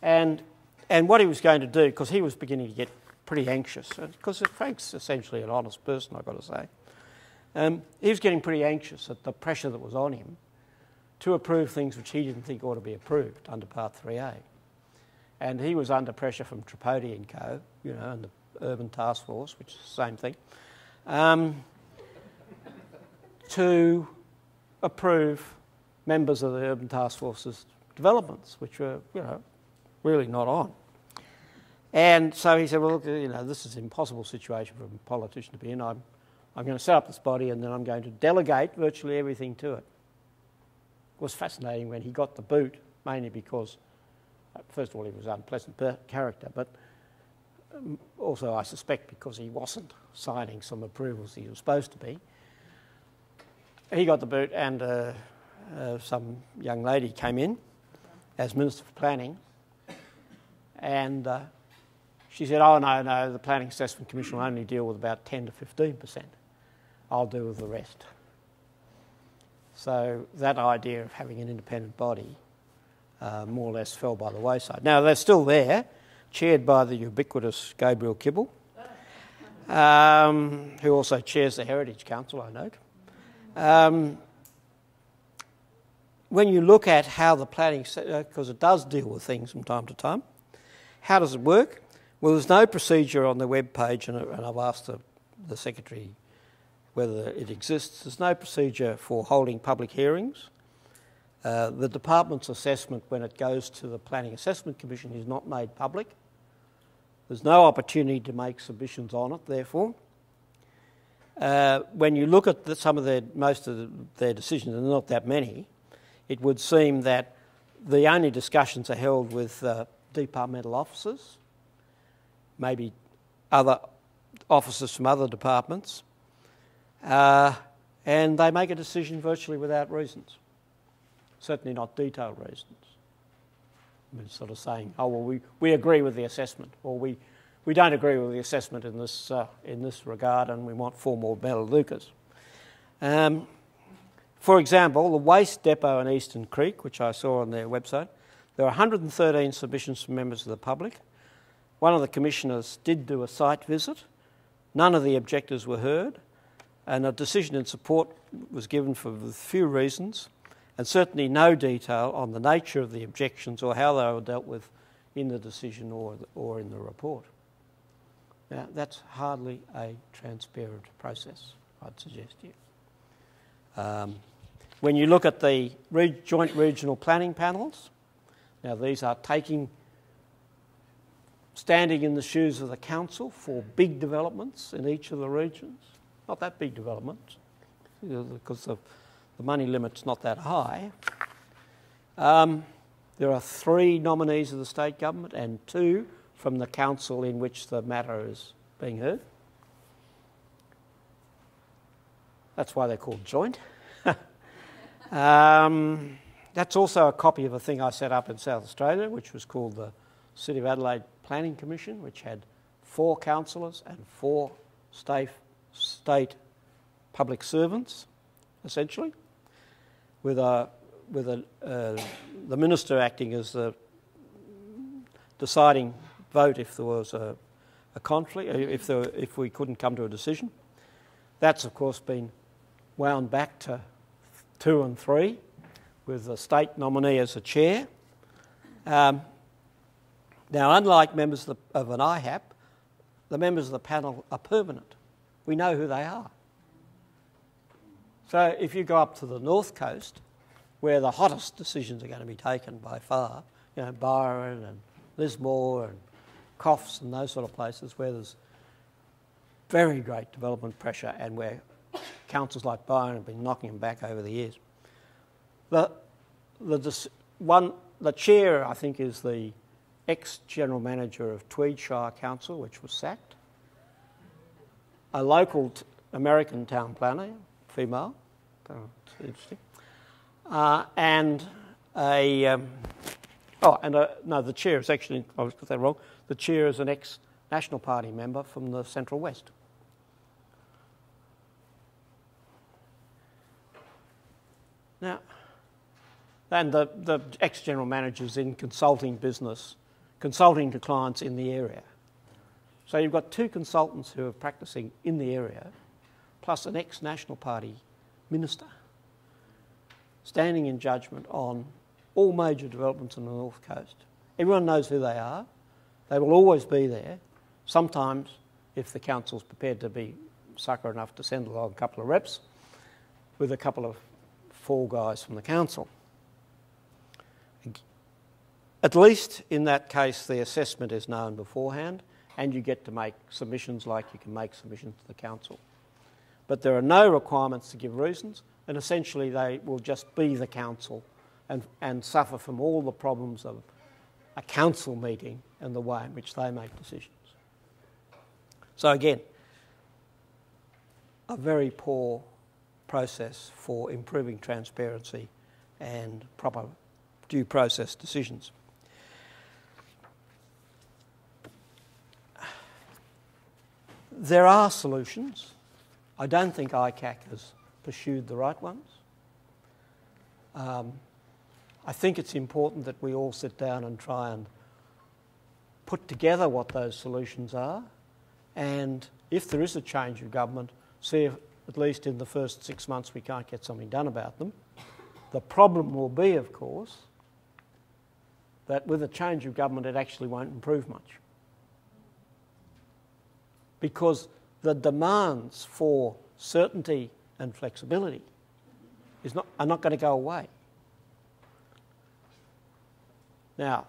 And what he was going to do, because he was beginning to get pretty anxious, because Frank's essentially an honest person, I've got to say. He was getting pretty anxious at the pressure that was on him to approve things which he didn't think ought to be approved under Part 3A. And he was under pressure from Tripodi and Co., you know, and the Urban Task Force, which is the same thing, to approve members of the Urban Task Force's developments, which were, you know, really not on. And so he said, well, look, you know, this is an impossible situation for a politician to be in. I'm going to set up this body and then I'm going to delegate virtually everything to it. It was fascinating when he got the boot, mainly because, first of all, he was an unpleasant character, but also, I suspect, because he wasn't signing some approvals he was supposed to be. He got the boot and some young lady came in as Minister for Planning, and she said, oh, no, the Planning Assessment Commission will only deal with about 10 to 15%. I'll deal with the rest. So that idea of having an independent body more or less fell by the wayside. Now, they're still there, chaired by the ubiquitous Gabriel Kibble, who also chairs the Heritage Council, I note. When you look at how the planning, because it does deal with things from time to time, how does it work? Well, there's no procedure on the web page, and I've asked the Secretary whether it exists. There's no procedure for holding public hearings. The department's assessment, when it goes to the Planning Assessment Commission, is not made public. There's no opportunity to make submissions on it, therefore. When you look at most of their decisions, and not that many, it would seem that the only discussions are held with departmental officers, maybe other officers from other departments, and they make a decision virtually without reasons, certainly not detailed reasons. We're sort of saying, oh, well, we agree with the assessment, or we don't agree with the assessment in this regard, and we want 4 more Melaleucas. For example, the waste depot in Eastern Creek, which I saw on their website, there are 113 submissions from members of the public. One of the commissioners did do a site visit. None of the objectors were heard, and a decision in support was given for few reasons, and certainly no detail on the nature of the objections or how they were dealt with in the decision or in the report. Now, that's hardly a transparent process, I'd suggest to you. When you look at the joint regional planning panels, now these are standing in the shoes of the council for big developments in each of the regions. Not that big developments, because the money limit's not that high. There are 3 nominees of the state government and 2 from the council in which the matter is being heard. That's why they're called joint. That's also a copy of a thing I set up in South Australia, which was called the City of Adelaide Planning Commission, which had 4 councillors and 4 state public servants, essentially, with the minister acting as the deciding vote if there was a conflict, if we couldn't come to a decision. That's of course been wound back to 2 and 3, with the state nominee as a chair. Now, unlike members of an IHAP, the members of the panel are permanent. We know who they are. So if you go up to the North Coast, where the hottest decisions are going to be taken by far, Byron and Lismore and Coffs and those sort of places where there's very great development pressure and where councils like Byron have been knocking them back over the years. The chair, I think, is the ex-general manager of Tweedshire Council, which was sacked. A local American town planner, female, it's interesting, the chair is actually, I got that wrong, the chair is an ex-National Party member from the Central West. Now, and the ex-general manager's in consulting business, consulting to clients in the area. So you've got 2 consultants who are practicing in the area, plus an ex-National Party minister, standing in judgment on all major developments on the North Coast. Everyone knows who they are. They will always be there. Sometimes, if the council's prepared to be sucker enough to send along a couple of reps, with a couple of fall guys from the council. At least in that case, the assessment is known beforehand, and you get to make submissions like you can make submissions to the council. But there are no requirements to give reasons, and essentially they will just be the council and suffer from all the problems of a council meeting and the way in which they make decisions. So again, a very poor process for improving transparency and proper due process decisions. There are solutions. I don't think ICAC has pursued the right ones. I think it's important that we all sit down and try and put together what those solutions are, and if there is a change of government, see if at least in the first 6 months we can't get something done about them. The problem will be, of course, that with a change of government it actually won't improve much, because the demands for certainty and flexibility are not going to go away. Now,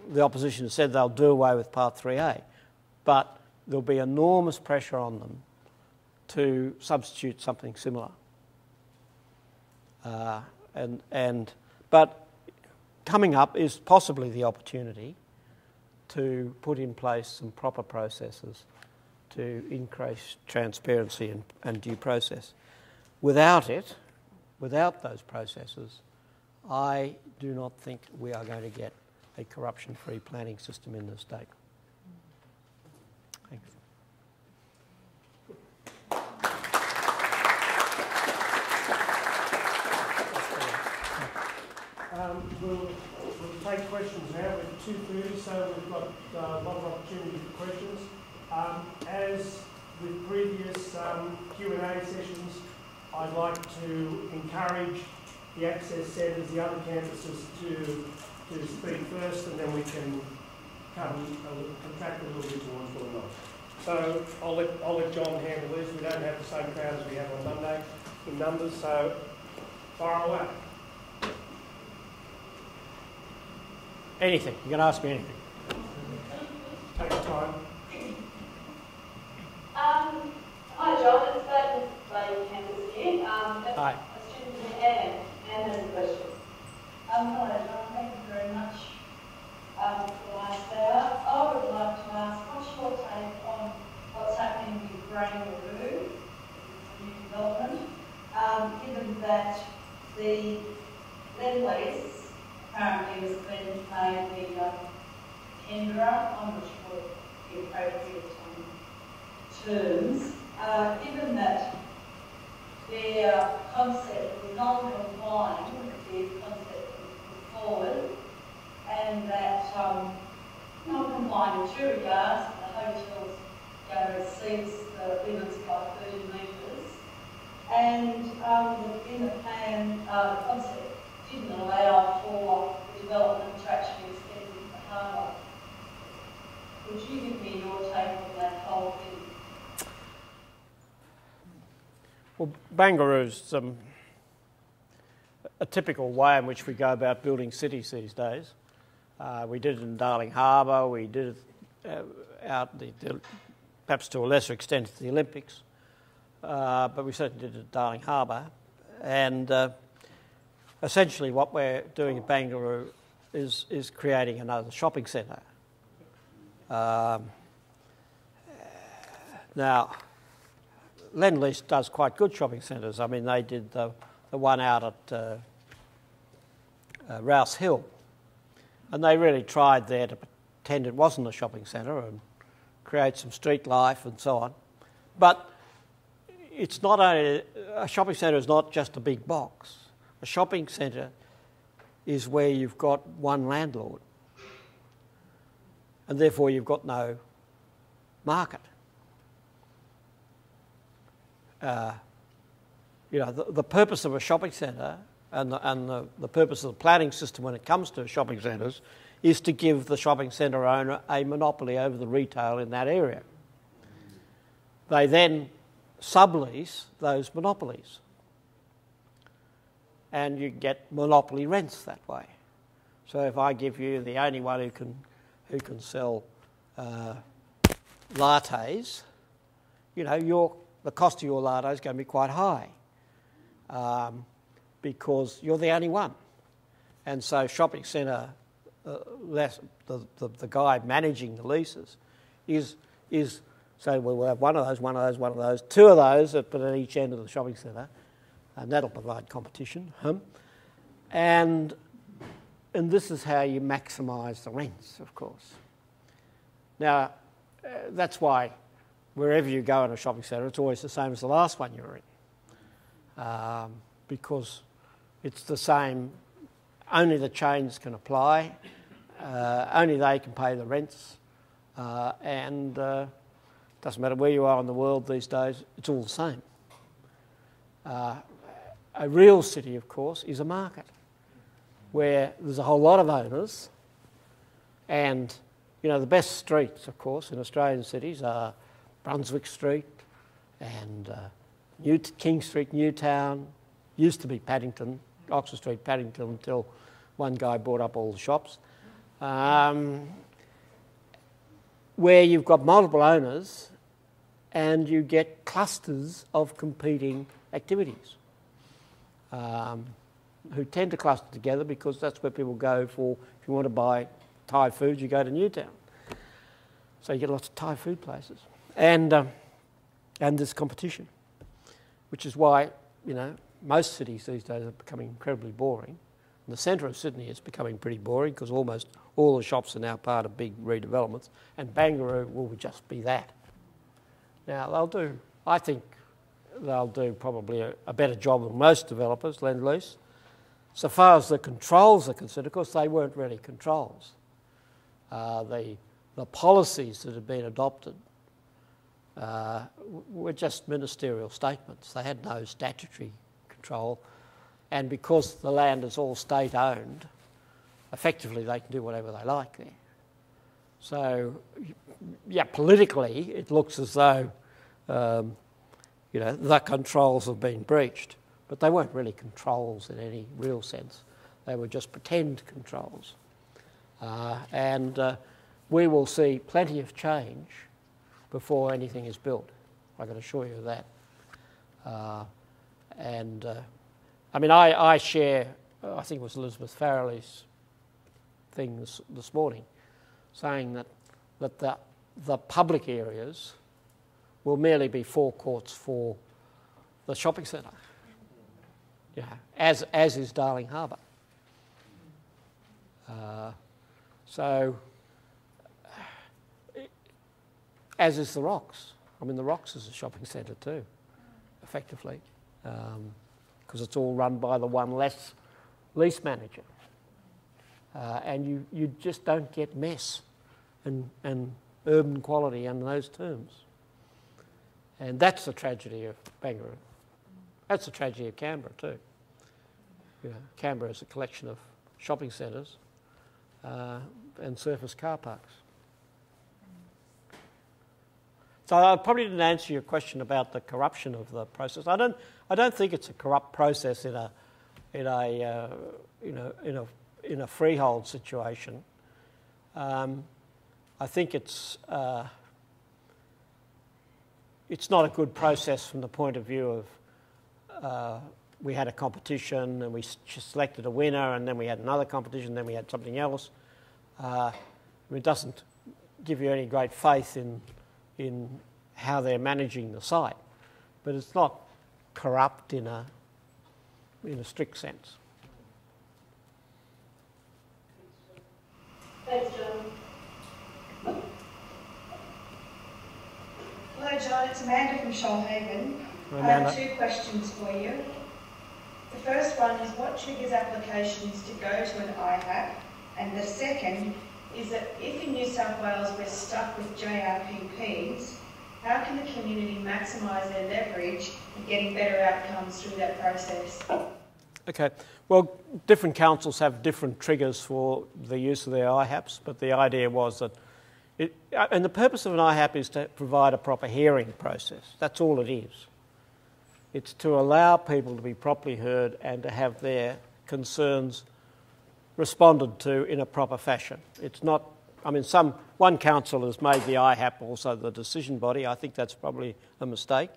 the opposition has said they'll do away with Part 3A, but there'll be enormous pressure on them to substitute something similar. But coming up is possibly the opportunity to put in place some proper processes to increase transparency and due process. without it, without those processes, I do not think we are going to get a corruption-free planning system in the state. Thanks. We'll take questions now. We're 2:30, so we've got a lot of opportunity for questions. As with previous Q&A sessions, I'd like to encourage the access centres, the other campuses to speak first, and then we can contract a little bit towards what not. So I'll let John handle this. We don't have the same crowd as we have on Monday in numbers, so fire away. Anything. You can ask me anything. Take your time. Hi John, it's David Campus here. Hi. A student and there's a question. Hello John, thank you very much for the last hour. I would like to ask, what's your take on what's happening with Barangaroo, new development, given that the land lease apparently has been made the tenderer, I'm not sure the appropriate terms, given that their concept was non-compliant with the concept put forward, and that non-compliant in two regards, the hotels going to exceed the limits by 30 metres, and in the plan, the concept didn't allow for the development to actually extend into the harbour. Would you give me your take on that whole thing? Well, Barangaroo's a typical way in which we go about building cities these days. We did it in Darling Harbour, we did it out perhaps to a lesser extent at the Olympics, but we certainly did it at Darling Harbour. And essentially what we're doing at Barangaroo is creating another shopping centre. Now, Lend-Lease does quite good shopping centres. I mean, they did the one out at Rouse Hill, and they really tried there to pretend it wasn't a shopping centre and create some street life and so on. But it's not only a shopping centre is not just a big box. A shopping centre is where you've got one landlord, and therefore you've got no market. The purpose of a shopping centre and the purpose of the planning system when it comes to shopping centres is to give the shopping centre owner a monopoly over the retail in that area. They then sublease those monopolies, and you get monopoly rents that way. So if I give you the only one who can sell lattes, the cost of your latte is going to be quite high because you're the only one. And so shopping centre, the guy managing the leases is so we'll have one of those, two of those but at each end of the shopping centre, and that'll provide competition. And this is how you maximise the rents, of course. Now, that's why wherever you go in a shopping centre, it's always the same as the last one you're in, because it's the same. Only the chains can apply, only they can pay the rents, and it doesn't matter where you are in the world these days, it's all the same. A real city, of course, is a market where there's a whole lot of owners, and the best streets, of course, in Australian cities are Brunswick Street and King Street, Newtown. Used to be Paddington, Oxford Street, Paddington, until one guy bought up all the shops. Where you've got multiple owners and you get clusters of competing activities who tend to cluster together because that's where people go for, if you want to buy Thai food, you go to Newtown. So you get lots of Thai food places. And there's competition, which is why most cities these days are becoming incredibly boring. And the centre of Sydney is becoming pretty boring because almost all the shops are now part of big redevelopments, and Banger will just be that. Now, I think they'll do probably a better job than most developers, lend-lease. So far as the controls are concerned, of course, they weren't really controls. The policies that had been adopted were just ministerial statements. They had no statutory control, and because the land is all state-owned, effectively they can do whatever they like there. So, yeah, politically it looks as though the controls have been breached, but they weren't really controls in any real sense. They were just pretend controls. And we will see plenty of change before anything is built. I can assure you of that. I share, I think it was Elizabeth Farrelly's thing this morning, saying that the public areas will merely be forecourts for the shopping centre, as is Darling Harbour. As is the Rocks. I mean, the Rocks is a shopping centre too, effectively, because it's all run by the one less lease manager. And you just don't get mess and urban quality under those terms. And that's the tragedy of Banger. That's the tragedy of Canberra too. Canberra is a collection of shopping centres and surface car parks. So I probably didn't answer your question about the corruption of the process. I don't think it's a corrupt process in a freehold situation. I think it's not a good process from the point of view of we had a competition and we selected a winner, and then we had another competition, then we had something else. It doesn't give you any great faith in how they're managing the site, but it's not corrupt in a strict sense. Thanks, John. Hello, John. It's Amanda from Shoalhaven. Amanda. I have 2 questions for you. The first one is, what triggers applications to go to an IHAP? And the second is that if in New South Wales we're stuck with JRPPs, how can the community maximise their leverage in getting better outcomes through that process? Okay. Well, different councils have different triggers for the use of their IHAPs, but the idea was that and the purpose of an IHAP is to provide a proper hearing process. That's all it is. It's to allow people to be properly heard and to have their concerns responded to in a proper fashion. It's not, one council has made the IHAP also the decision body. I think that's probably a mistake.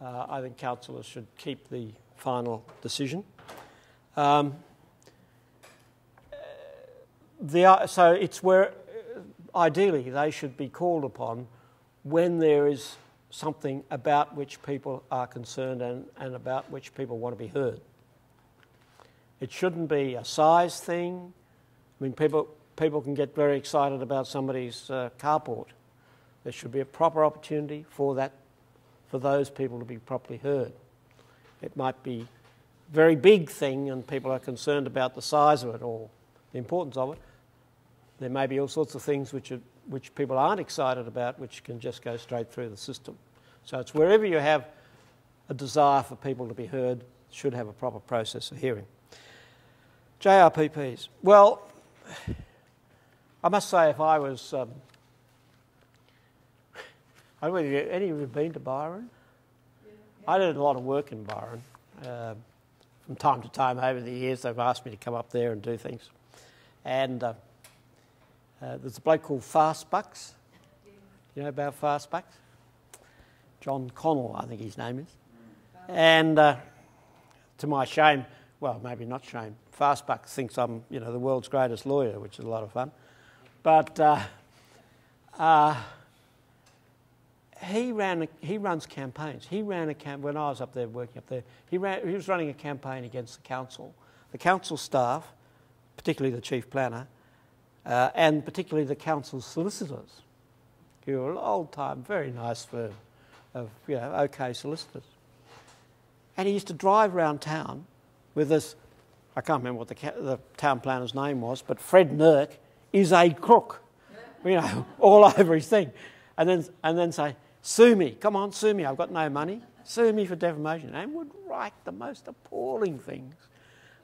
I think councillors should keep the final decision. So it's where, ideally, they should be called upon when there is something about which people are concerned and about which people want to be heard. It shouldn't be a size thing. I mean, people can get very excited about somebody's carport. There should be a proper opportunity for those people to be properly heard. It might be a very big thing and people are concerned about the size of it or the importance of it. There may be all sorts of things which people aren't excited about, which can just go straight through the system. So it's wherever you have a desire for people to be heard, should have a proper process of hearing. JRPPs. Well, I must say, if I was... I don't know if any of you have been to Byron? I did a lot of work in Byron. From time to time over the years, they've asked me to come up there and do things. And there's a bloke called Fastbucks. You know about Fastbucks? John Connell, I think his name is. And to my shame, well, maybe not shame, Fastbucks thinks I'm, the world's greatest lawyer, which is a lot of fun. But he runs campaigns. He ran a when I was up there working up there. He was running a campaign against the council staff, particularly the chief planner, and particularly the council solicitors, who were an old-time, very nice firm of okay solicitors. And he used to drive around town with this. I can't remember what the town planner's name was, but Fred Nurk is a crook, all over his thing, and then say, "Sue me, come on, sue me. I've got no money. Sue me for defamation," and would write the most appalling things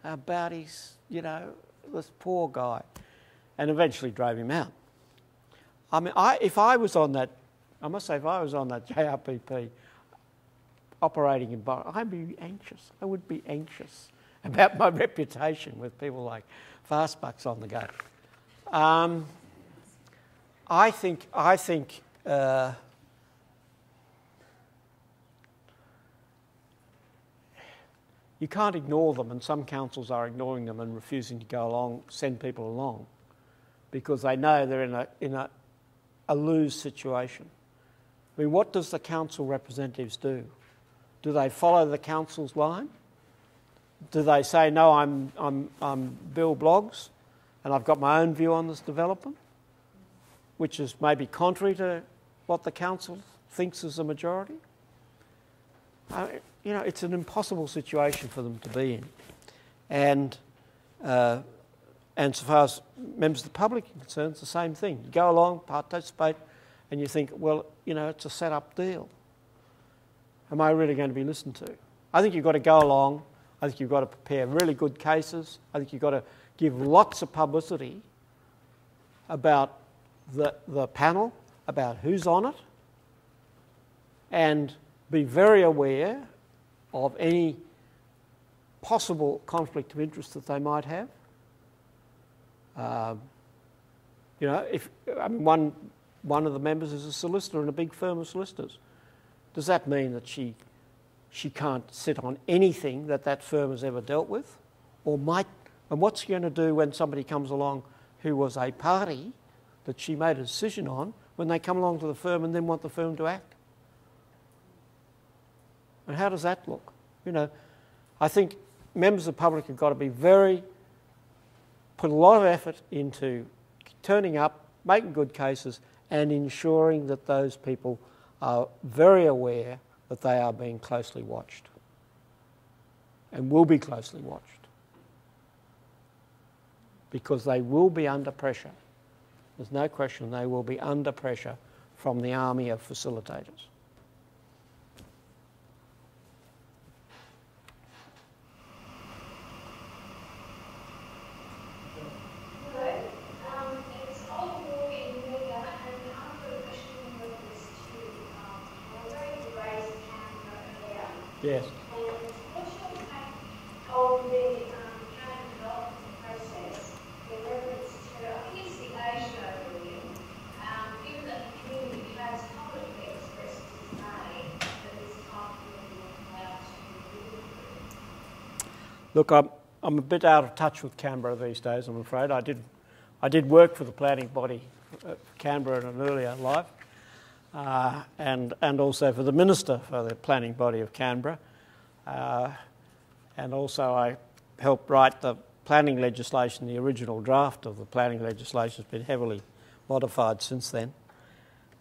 about his, this poor guy, and eventually drove him out. I mean, if I was on that JRPP operating environment, I'd be anxious. I would be anxious about my reputation with people like Fastbucks on the go. I think you can't ignore them, and some councils are ignoring them and refusing to go along, send people along, because they know they're in a lose situation. I mean, what does the council representatives do? Do they follow the council's line? Do they say, "No, I'm Bill Bloggs, and I've got my own view on this development," which is maybe contrary to what the council thinks is the majority? It's an impossible situation for them to be in. And so far as members of the public are concerned, it's the same thing. You go along, participate, and you think, well, it's a set-up deal. Am I really going to be listened to? I think you've got to go along. I think you've got to prepare really good cases. I think you've got to give lots of publicity about the panel, about who's on it, and be very aware of any possible conflict of interest that they might have. One of the members is a solicitor in a big firm of solicitors. Does that mean that she can't sit on anything that firm has ever dealt with? And what's she going to do when somebody comes along who was a party that she made a decision on, when they come along to the firm and then want the firm to act? And how does that look? I think members of the public have got to be put a lot of effort into turning up, making good cases, and ensuring that those people are very aware that they are being closely watched and will be closely watched, because they will be under pressure. There's no question they will be under pressure from the army of facilitators. Yes. And what's your take on the planning development process in reference to, I think it's the Asia review, given that the community has publicly expressed dismay that this type of review is allowed to be. Look, I'm a bit out of touch with Canberra these days, I'm afraid. I did work for the planning body of Canberra in an earlier life. And also for the Minister for the planning body of Canberra. And also I helped write the planning legislation. The original draft of the planning legislation has been heavily modified since then.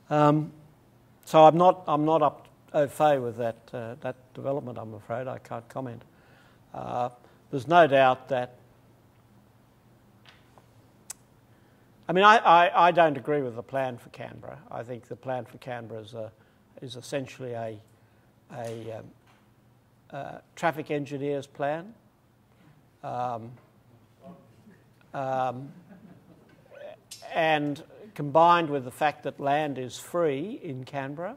So I'm not up au fait with that development, I'm afraid. I can't comment. There's no doubt that... I mean, I don't agree with the plan for Canberra. I think the plan for Canberra is essentially a traffic engineer's plan. And combined with the fact that land is free in Canberra,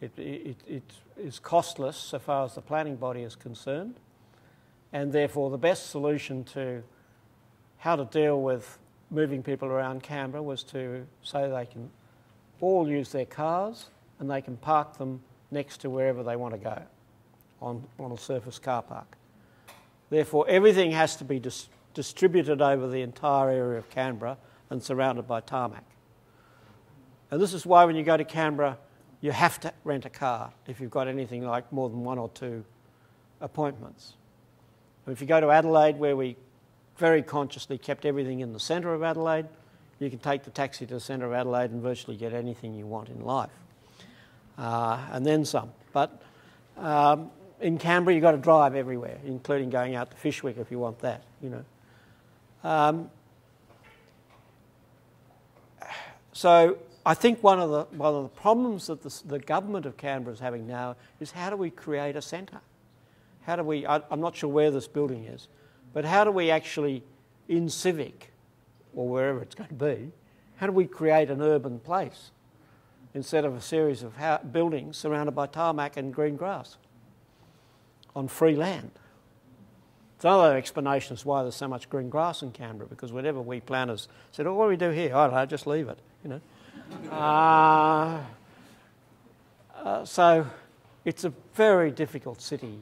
it is costless so far as the planning body is concerned, and therefore the best solution to how to deal with moving people around Canberra was to say they can all use their cars and they can park them next to wherever they want to go on a surface car park. Therefore, everything has to be distributed over the entire area of Canberra and surrounded by tarmac. And this is why when you go to Canberra, you have to rent a car if you've got anything like more than 1 or 2 appointments. If you go to Adelaide, where we very consciously kept everything in the centre of Adelaide, you can take the taxi to the centre of Adelaide and virtually get anything you want in life, and then some. But in Canberra, you've got to drive everywhere, including going out to Fishwick if you want that, you know. So I think one of the problems that the government of Canberra is having now is, how do we create a centre? How do we? I'm not sure where this building is, but how do we actually, in Civic, or wherever it's going to be, how do we create an urban place instead of a series of buildings surrounded by tarmac and green grass on free land? It's another explanation as why there's so much green grass in Canberra, because whenever we planners said, oh, what do we do here? I don't know, just leave it, you know. So it's a very difficult city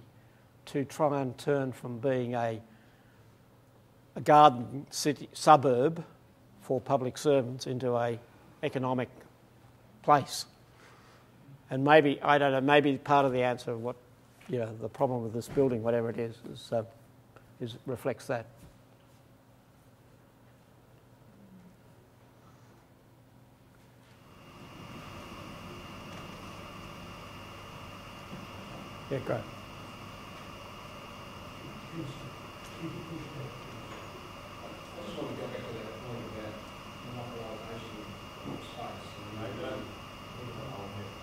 to try and turn from being a garden city suburb for public servants into a economic place. And maybe, I don't know, maybe part of the answer of what, you know, the problem with this building, whatever it is reflects that. Yeah, great. I just want to go back to that point about monopolisation of space.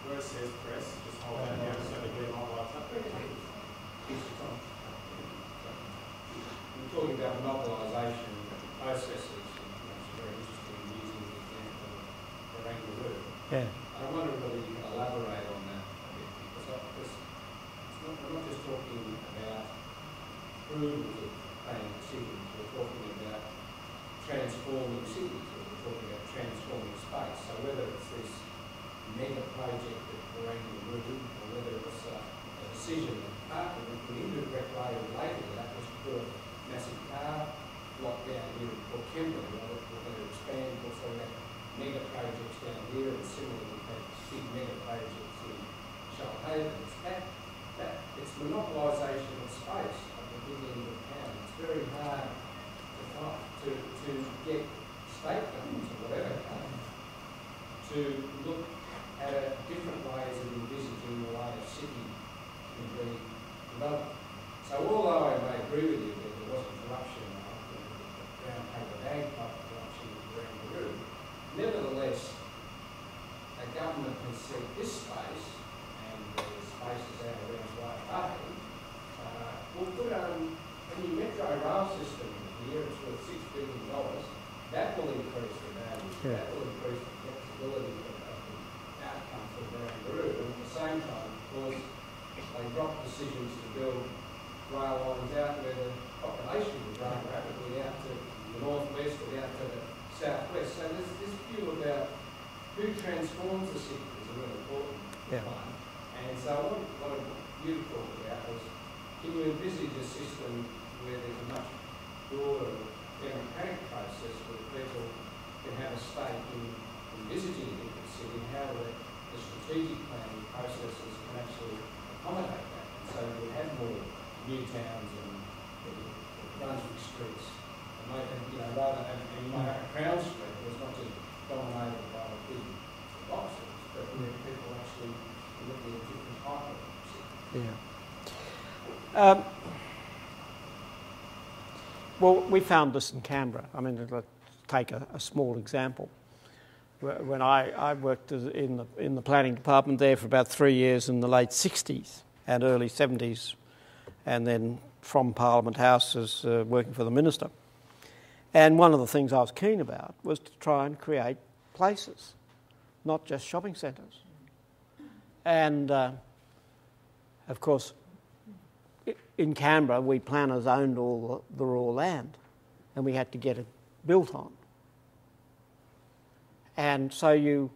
Where it says press, just hold that down so they get mobilised up. We're talking about monopolisation processes, and it's very interesting using the example of Barangaroo. Yeah. I wonder whether you can elaborate on that a bit, because we're not just talking about approvals of planning cities, we're talking about transforming cities, we're talking about transforming space. So whether it's this mega project at Barangaroo, or whether it's a decision that part of it could indirect way related to that was to put a massive car block down here at Port Kembla, or we're going to expand also have mega projects down here, and similarly we've had big mega projects in Shoalhaven. It's monopolisation of space at the big end of town. It's very hard to get state governments or whatever to look at different ways of envisaging the way a city can be developed. So although I may agree with you that there wasn't corruption, brown paper bag type corruption around the room, nevertheless, a government has said this space, and there's spaces out around White Bay, we'll put a new metro rail system here, it's worth $6 billion, that will increase the value, that will increase the flexibility of the outcome for Barangaroo, and at the same time, of course, they drop decisions to build rail lines out where the population will grow rapidly out to the northwest or out to the southwest. So this view about who transforms the city is a really important one. And so what you talked about was, can you envisage a system where there's a much broader democratic process where people can have a stake in envisaging a different city, and how the strategic planning processes can actually accommodate that. And so we have more new towns and Brunswick streets, and you know, rather than you might have a Crown Street that's not just dominated by the big boxes, but where people actually are looking at different type of cities. Yeah. Well, we found this in Canberra. I mean, let's take a small example. When I worked in the planning department there for about 3 years in the late 60s and early 70s, and then from Parliament House as working for the minister. And one of the things I was keen about was to try and create places, not just shopping centres. And of course, in Canberra, we planners owned all the raw land, and we had to get it built on. And so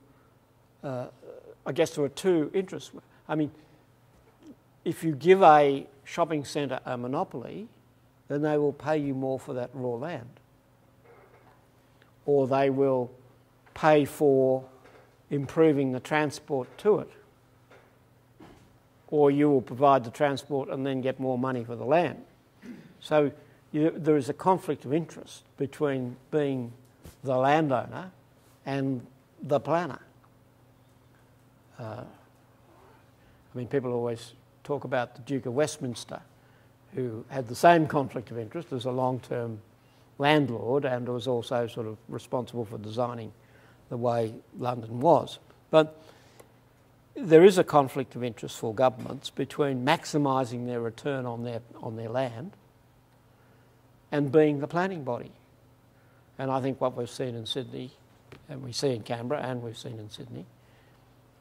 I guess there were two interests. I mean, if you give a shopping centre a monopoly, then they will pay you more for that raw land. Or they will pay for improving the transport to it, or you will provide the transport and then get more money for the land. So there is a conflict of interest between being the landowner and the planner. I mean, people always talk about the Duke of Westminster, who had the same conflict of interest as a long-term landlord and was also sort of responsible for designing the way London was. But there is a conflict of interest for governments between maximising their return on their land and being the planning body. And I think what we've seen in Sydney, and we see in Canberra and we've seen in Sydney,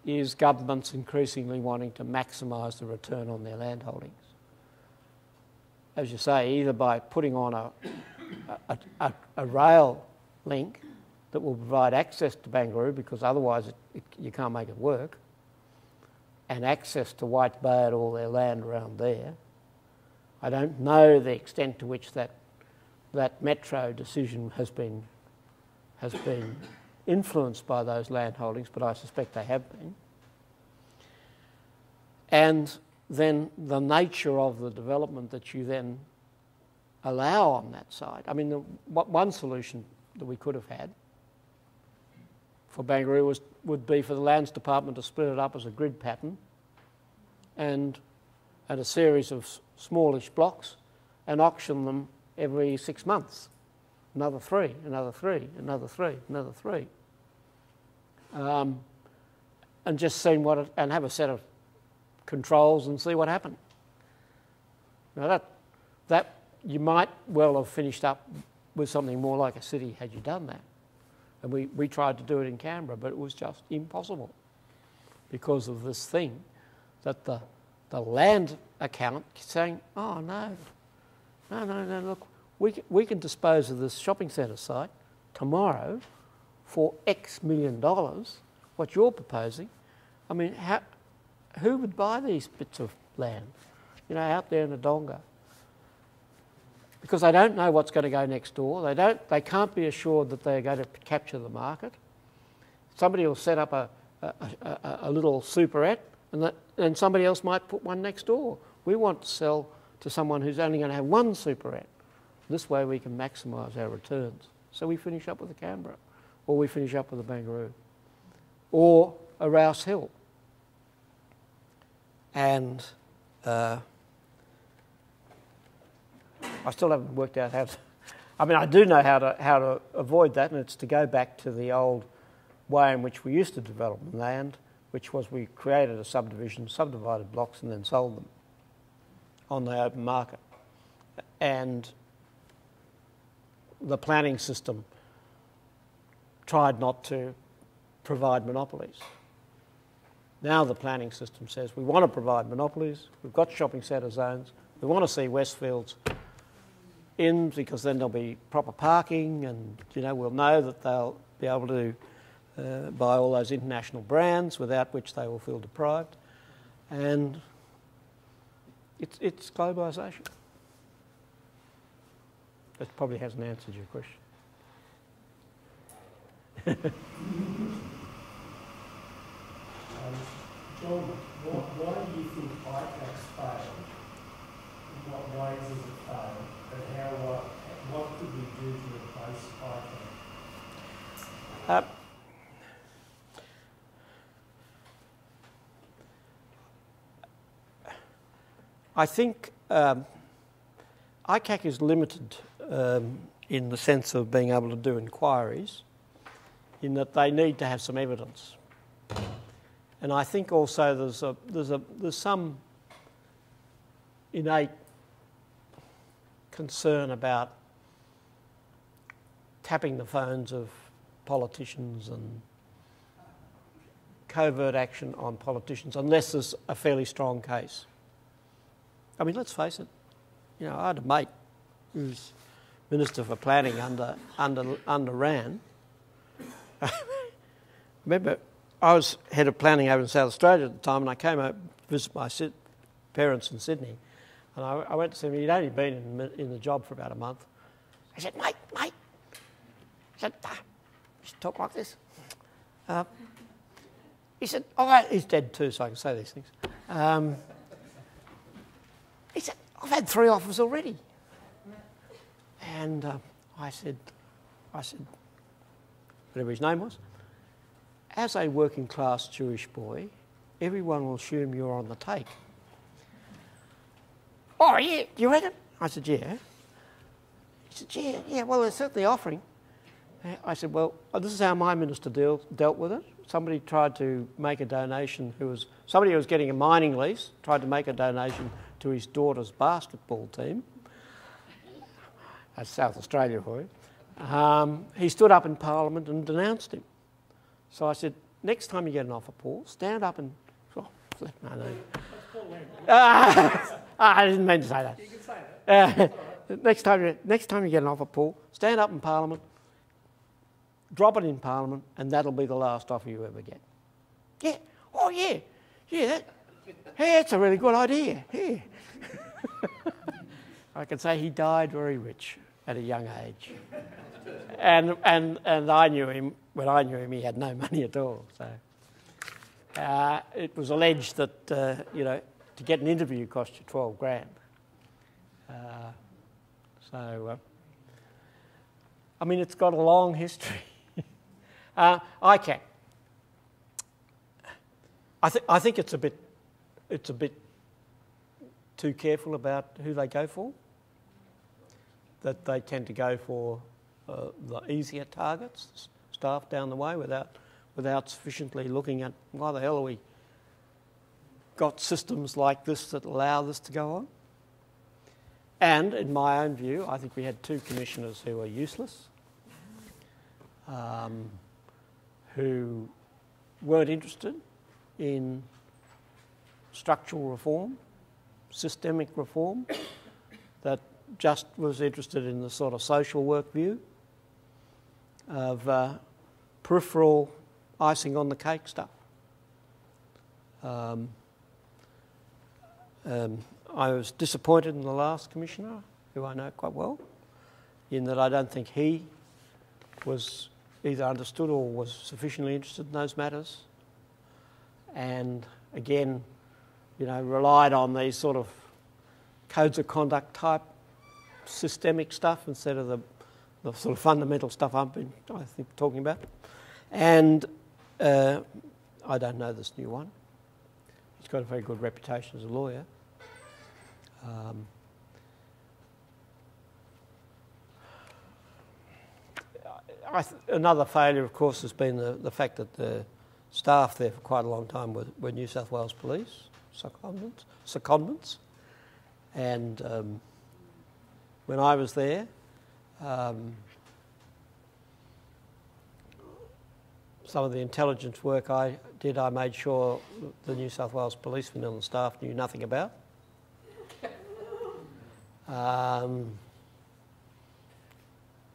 is governments increasingly wanting to maximise the return on their land holdings. As you say, either by putting on a rail link that will provide access to Banger, because otherwise you can't make it work, and access to White Bay and all their land around there. I don't know the extent to which that metro decision has been influenced by those land holdings, but I suspect they have been. And then the nature of the development that you then allow on that side. I mean, one solution that we could have had for Banger would be for the Lands Department to split it up as a grid pattern and a series of smallish blocks and auction them every 6 months. Another 3, another 3, another 3, another 3. And just see and have a set of controls and see what happened. Now that you might well have finished up with something more like a city had you done that. And we tried to do it in Canberra, but it was just impossible because of this thing that the land account saying, oh no, look, we can dispose of this shopping centre site tomorrow for X million dollars, what you're proposing. I mean, who would buy these bits of land, out there in the Donga? Because they don't know what's going to go next door. They can't be assured that they're going to capture the market. Somebody will set up a little superette, and somebody else might put one next door. We want to sell to someone who's only going to have one superette. This way we can maximise our returns. So we finish up with a Canberra, or we finish up with a Banger, or a Rouse Hill. And I still haven't worked out how to... I mean, I do know how to avoid that, and it's to go back to the old way in which we used to develop land, which was we created a subdivision, subdivided blocks, and then sold them on the open market. And the planning system tried not to provide monopolies. Now the planning system says we want to provide monopolies, we've got shopping centre zones, we want to see Westfields in because then there'll be proper parking and, we'll know that they'll be able to buy all those international brands without which they will feel deprived. And it's globalisation. That probably hasn't answered your question. John, why do you think ICAC's failed? In what ways has it failed? And what could we do to replace ICAC? I think ICAC is limited in the sense of being able to do inquiries, in that they need to have some evidence. And I think also there's some innate concern about tapping the phones of politicians and covert action on politicians unless there's a fairly strong case. I mean, let's face it. I had a mate who's Minister for Planning under Rann. Remember, I was head of planning over in South Australia at the time, and I came out to visit my parents in Sydney. And I went to see him. He'd only been in the job for about a month. I said, mate. I said, you should talk like this. He said, he's dead too, so I can say these things. He said, I've had 3 offers already. And I said, whatever his name was, as a working class Jewish boy, everyone will assume you're on the take. Oh, yeah, do you reckon? I said, yeah. He said, yeah, well, they're certainly offering. I said, well, this is how my minister dealt with it. Somebody tried to make a donation somebody who was getting a mining lease, tried to make a donation to his daughter's basketball team. That's South Australia for you. He stood up in Parliament and denounced him. So I said, next time you get an offer, Paul, stand up and... Oh, no. I didn't mean to say that. You can say that. Next time you get an offer, Paul, stand up in Parliament, drop it in Parliament, and that'll be the last offer you ever get. Yeah. Oh, yeah. Yeah, that's a really good idea. Yeah. I can say he died very rich at a young age. And I knew him, when I knew him, he had no money at all. So it was alleged that, to get an interview cost you 12 grand. I mean, it's got a long history. I think it's a bit too careful about who they go for. That they tend to go for the easier targets, staff down the way, without sufficiently looking at why the hell have we got systems like this that allow this to go on. And in my own view, I think we had 2 commissioners who were useless, who weren't interested in structural reform, systemic reform, that just was interested in the sort of social work view of peripheral icing on the cake stuff. I was disappointed in the last commissioner, who I know quite well, in that I don't think he was either understood or was sufficiently interested in those matters, and again, relied on these sort of codes of conduct type systemic stuff instead of the sort of fundamental stuff I think, talking about. And I don't know this new one. He's got a very good reputation as a lawyer. Another failure, of course, has been the fact that the staff there for quite a long time were New South Wales Police secondments. And when I was there, some of the intelligence work I did, I made sure the New South Wales policemen and the staff knew nothing about.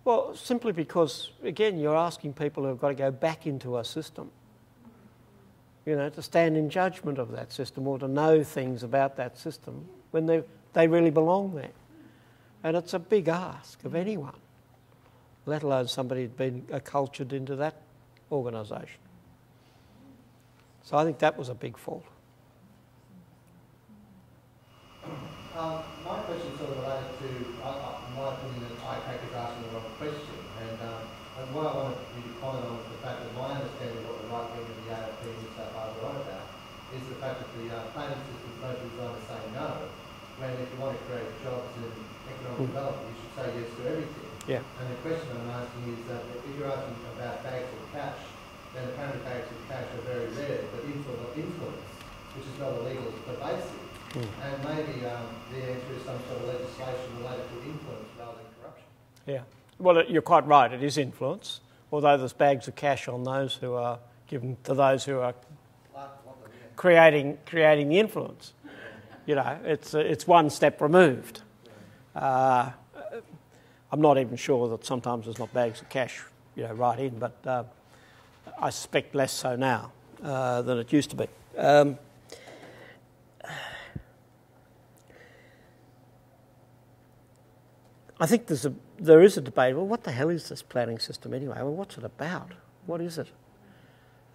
Well, simply because, again, you're asking people who have got to go back into a system, to stand in judgment of that system or to know things about that system when they really belong there. And it's a big ask of anyone, let alone somebody who'd been acculturated into that organisation. So I think that was a big fault. My question sort of related to, in my opinion, that ICAC is asking the wrong question, and what I wanted you to comment on is the fact that my understanding of what the right wing of the AFP in New South Wales are on about is the fact that the planning system is mostly designed to say no, when if you want to create jobs and economic development, you should say yes to everything. Yeah. And the question I'm asking is that if you're asking about bags of cash, then apparently bags of cash are very rare, but influence, which is not illegal, is pervasive. And maybe the answer is some sort of legislation related to influence rather than corruption. Yeah. Well, you're quite right, it is influence, although there's bags of cash on those who are given to those who are creating the influence. It's one step removed. I'm not even sure that sometimes there's not bags of cash, right in, but I suspect less so now than it used to be. I think there is a debate. Well, what the hell is this planning system anyway? Well, what's it about? What is it?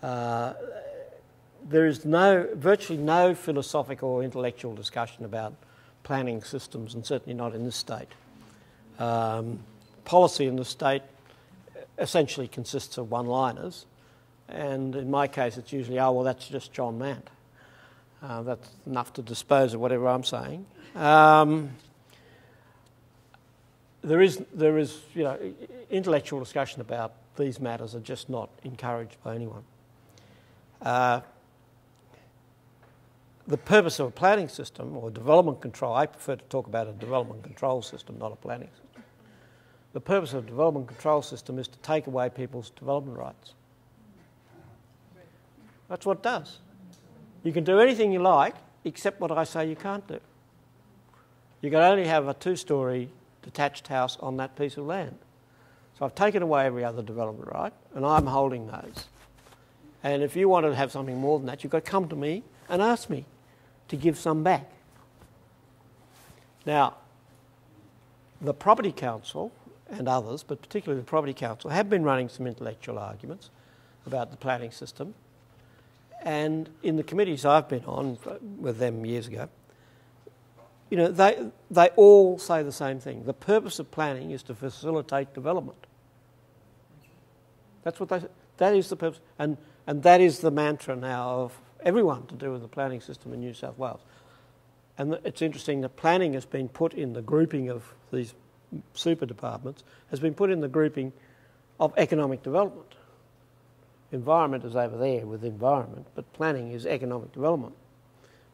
There is virtually no philosophical or intellectual discussion about planning systems, and certainly not in this state. Policy in the state essentially consists of one-liners, and in my case it's usually, oh, well, that's just John Mant. That's enough to dispose of whatever I'm saying. There is, intellectual discussion about these matters are just not encouraged by anyone. The purpose of a planning system or development control, I prefer to talk about a development control system, not a planning system. The purpose of a development control system is to take away people's development rights. That's what it does. You can do anything you like except what I say you can't do. You can only have a 2-storey detached house on that piece of land. So I've taken away every other development right, and I'm holding those. And if you want to have something more than that, you've got to come to me and ask me to give some back. Now, the Property Council and others, but particularly the Property Council, have been running some intellectual arguments about the planning system. And in the committees I've been on with them years ago, they all say the same thing. The purpose of planning is to facilitate development. That's what they say. That is the purpose. And that is the mantra now of everyone to do with the planning system in New South Wales. And it's interesting that planning has been put in the grouping of these super departments, has been put in the grouping of economic development. Environment is over there with environment, but planning is economic development.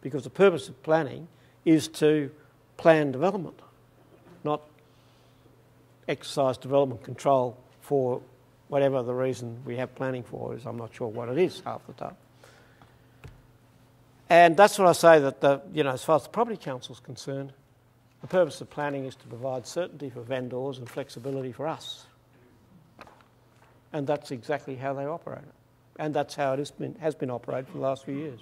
Because the purpose of planning is to plan development, not exercise development control for whatever the reason we have planning for is. I'm not sure what it is half the time. And that's what I say that, as far as the Property Council is concerned, the purpose of planning is to provide certainty for vendors and flexibility for us. And that's exactly how they operate it. And that's how it has been operated for the last few years.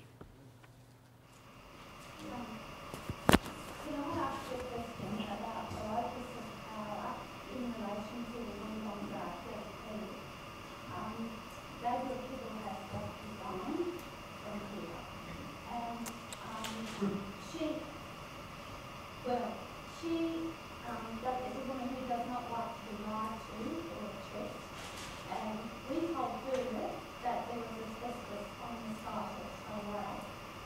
Can I ask you a question about the locus of power in relation to the Wollongong draft FP? David Kibble has got resigned from here. And she is a woman who does not like to be lied to or checked. And we told her that there was asbestos on the site of a well.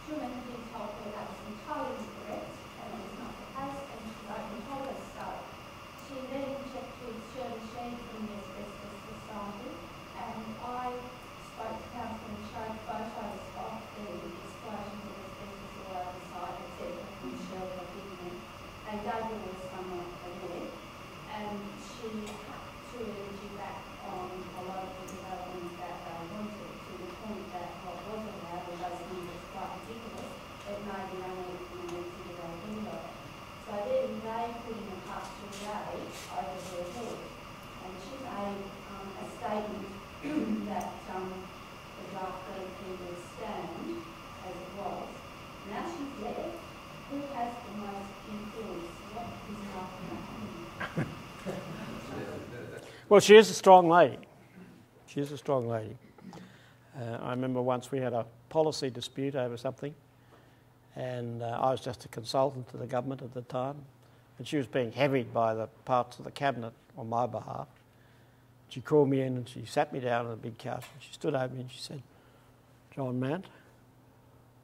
Truman did told her that was entirely incorrect and it was not the case, and she wrote and told us so. She then checked with Shirley Sheen from the Asbestos Society, and I spoke to council and showed photos of the explosions of asbestos all over the site, etc. from Shirley had given me. And David was somewhat annoyed, and she had to urge back on a lot of the developments that they wanted, to the point that what was allowed, although some of it's quite ridiculous, it may be only to the window. So then they put in a pastoral over their head, and she made a statement that the draft DP would stand as it was. Now she's left. Who has the most influence? What is happening? Well, she is a strong lady. She is a strong lady. I remember once we had a policy dispute over something, and I was just a consultant to the government at the time, and she was being heavied by the parts of the cabinet on my behalf. She called me in and she sat me down on a big couch and she stood over me and she said, "John Mant,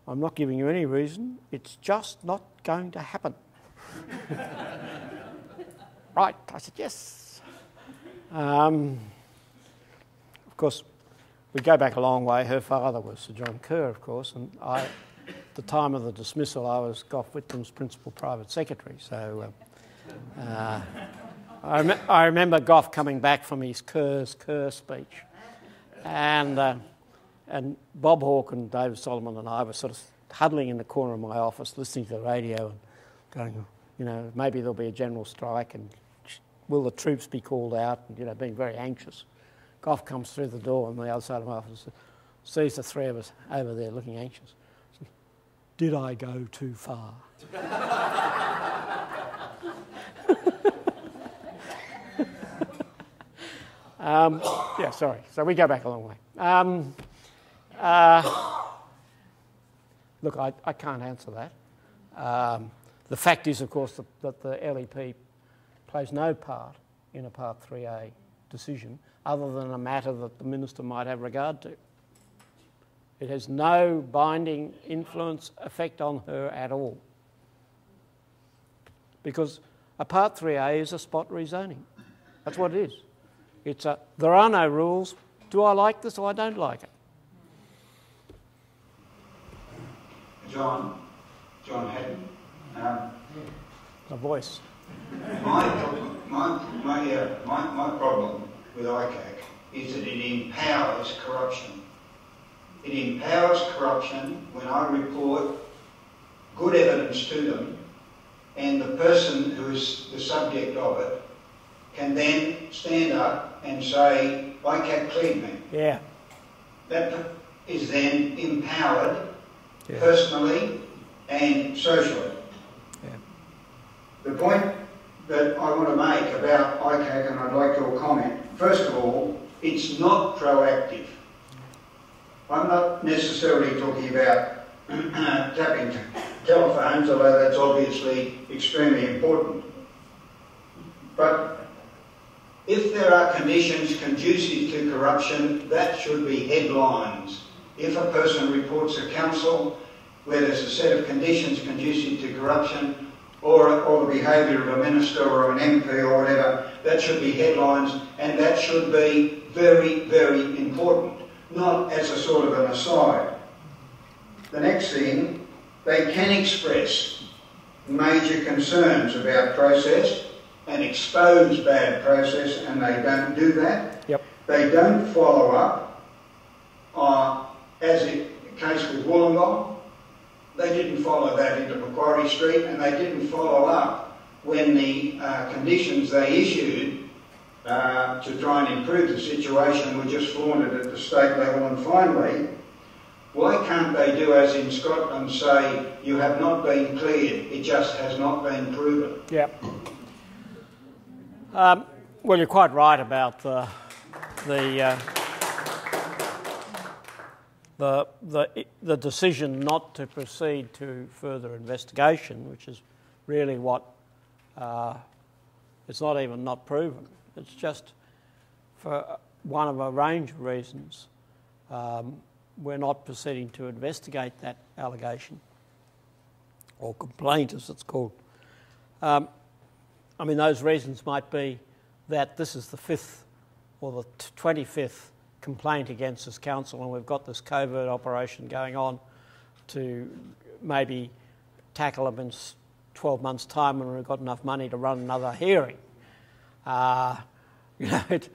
I'm not giving you any reason, it's just not going to happen." Right, I said, yes. Of course, we go back a long way. Her father was Sir John Kerr, of course, and at the time of the dismissal, I was Gough Whitlam's principal private secretary. So I remember Gough coming back from his Kerr speech, and Bob Hawke and David Solomon and I were sort of huddling in the corner of my office, listening to the radio and going, maybe there'll be a general strike and will the troops be called out, and, being very anxious. Gough comes through the door on the other side of my office and sees the three of us over there looking anxious. Says, "Did I go too far?" Yeah, sorry. So we go back a long way. Look, I can't answer that. The fact is, of course, that the LEP plays no part in a Part 3A decision other than a matter that the Minister might have regard to. It has no binding influence effect on her at all. Because a Part 3A is a spot rezoning. That's what it is. There are no rules. Do I like this or I don't like it? John Haddon. A voice. My problem with ICAC is that it empowers corruption. It empowers corruption when I report good evidence to them, and the person who is the subject of it can then stand up and say, ICAC cleared me. Yeah. That is then empowered personally and socially. Yeah. The point that I want to make about ICAC, and I'd like your comment, first of all, it's not proactive. I'm not necessarily talking about tapping telephones, although that's obviously extremely important. But if there are conditions conducive to corruption, that should be headlines. If a person reports to council where there's a set of conditions conducive to corruption, or the behaviour of a minister or an MP or whatever, that should be headlines, and that should be very, very important, not as a sort of an aside. The next thing, they can express major concerns about process and expose bad process, and they don't do that. Yep. They don't follow up, as in the case with Wollongong. They didn't follow that into Macquarie Street, and they didn't follow up when the conditions they issued to try and improve the situation were just flaunted at the state level. And finally, why can't they do as in Scotland, say, you have not been cleared, it just has not been proven? Yeah. Well, you're quite right about the decision not to proceed to further investigation, which is really what it's not even not proven. It's just for one of a range of reasons we're not proceeding to investigate that allegation, or complaint as it's called. I mean, those reasons might be that this is the 5th or the 25th complaint against this council, and we've got this covert operation going on to maybe tackle them in 12 months' time when we've got enough money to run another hearing. And yet,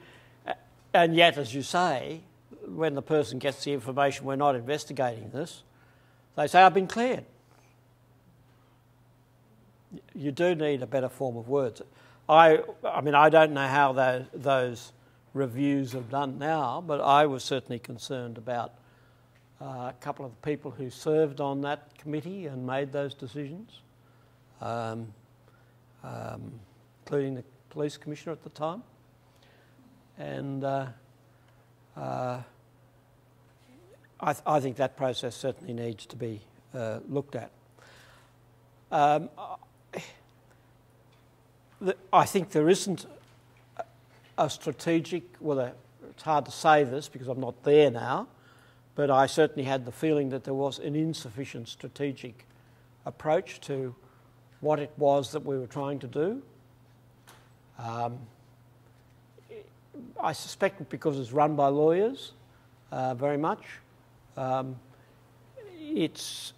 as you say, when the person gets the information, we're not investigating this, they say, I've been cleared. You do need a better form of words. I mean, I don't know how those reviews are done now, but I was certainly concerned about a couple of the people who served on that committee and made those decisions, including the police commissioner at the time. And I think that process certainly needs to be looked at. I think there isn't a strategic, well, it's hard to say this because I'm not there now, but I certainly had the feeling that there was an insufficient strategic approach to what it was that we were trying to do. I suspect because it's run by lawyers very much. It's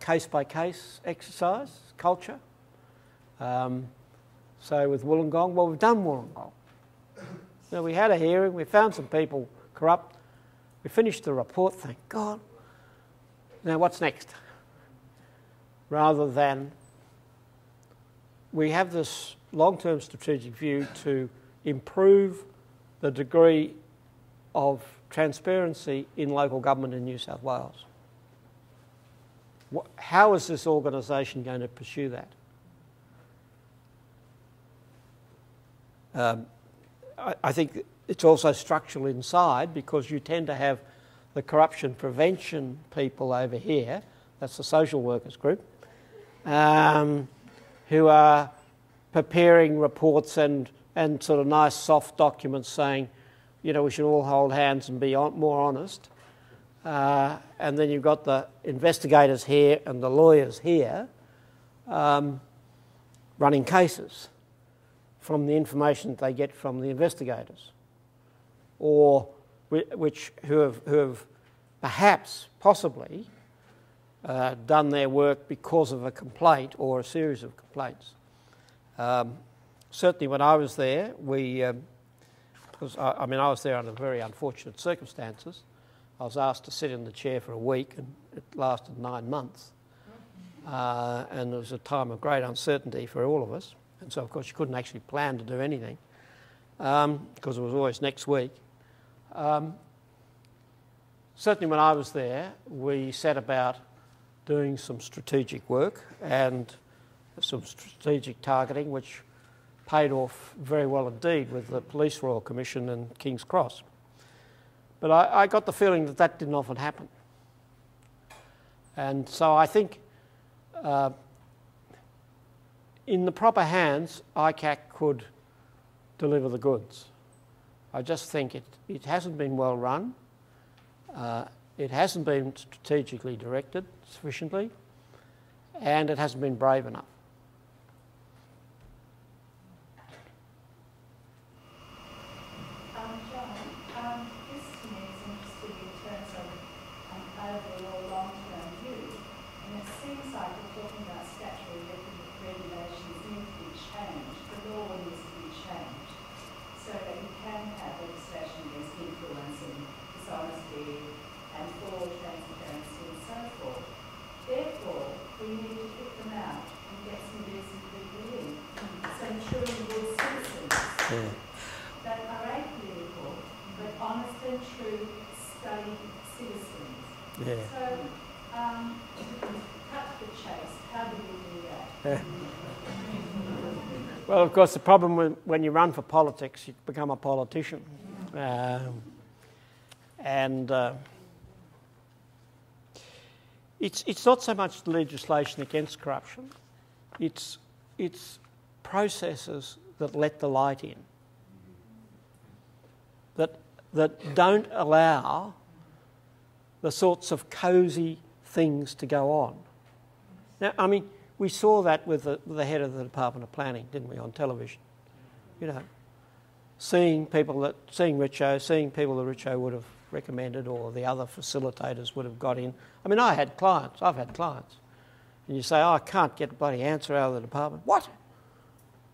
case-by-case exercise, culture. So with Wollongong, well, we've done Wollongong. So we had a hearing, we found some people corrupt, we finished the report, thank God. Now what's next? Rather than we have this long-term strategic view to improve the degree of transparency in local government in New South Wales. How is this organisation going to pursue that? I think it's also structural inside because you tend to have the corruption prevention people over here, that's the social workers group, who are preparing reports and sort of nice soft documents saying, you know, we should all hold hands and be more honest. And then you've got the investigators here and the lawyers here running cases from the information that they get from the investigators, or who have perhaps, possibly, done their work because of a complaint or a series of complaints. Certainly when I was there, because I was there under very unfortunate circumstances. I was asked to sit in the chair for a week, and it lasted 9 months. And it was a time of great uncertainty for all of us. And so, of course, you couldn't actually plan to do anything because it was always next week. Certainly when I was there, we set about doing some strategic work and some strategic targeting, which paid off very well indeed with the Police Royal Commission and King's Cross. But I got the feeling that that didn't often happen. And so I think in the proper hands, ICAC could deliver the goods. I just think it hasn't been well run. It hasn't been strategically directed sufficiently, and it hasn't been brave enough. John, this to me is interesting in terms of overall long-term view, and it seems like we're talking about statutory regulations need to be changed, the law needs to be changed, so that you can have legislation against influencing, dishonesty, and fraud, transparency, and so forth. Therefore, we need to pick them out and get some decent people in, so ensuring good citizens that are apolitical, but honest and true, studied citizens. Yeah. So, cut to the chase, how do we do that? Well, of course, the problem when you run for politics, you become a politician. It's not so much legislation against corruption, it's processes that let the light in, that don't allow the sorts of cosy things to go on. Now, I mean, we saw that with the head of the Department of Planning, didn't we, on television? You know, seeing people that Richo would have recommended, or the other facilitators would have got in. I mean, I've had clients, and you say, oh, I can't get a bloody answer out of the department. What?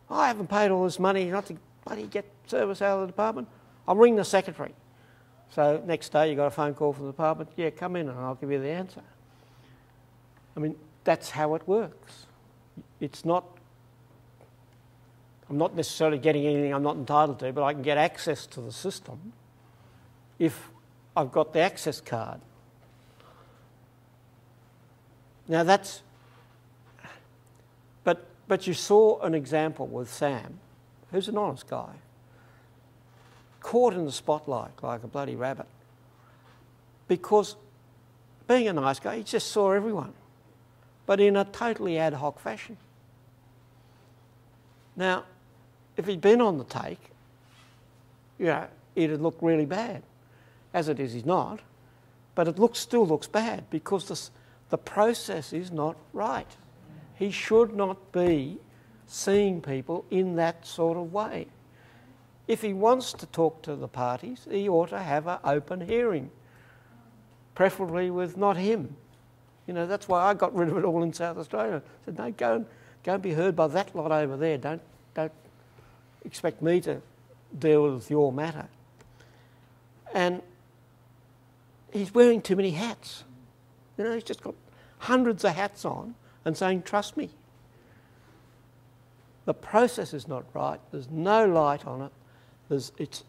I haven't paid all this money not to bloody get service out of the department. I'll ring the secretary. So next day you got a phone call from the department, yeah, come in and I'll give you the answer. I mean, that's how it works. It's not, I'm not necessarily getting anything I'm not entitled to, but I can get access to the system if I've got the access card. Now that's, but you saw an example with Sam, who's an honest guy, caught in the spotlight like a bloody rabbit, because being a nice guy, he just saw everyone, but in a totally ad hoc fashion. Now, if he'd been on the take, you know, it'd look really bad. As it is, he's not, but it still looks bad because the process is not right. He should not be seeing people in that sort of way. If he wants to talk to the parties, he ought to have an open hearing, preferably with not him. You know, that's why I got rid of it all in South Australia. I said, no, go and be heard by that lot over there. Don't expect me to deal with your matter. And he's wearing too many hats. You know, he's just got hundreds of hats on and saying, trust me. The process is not right. There's no light on it.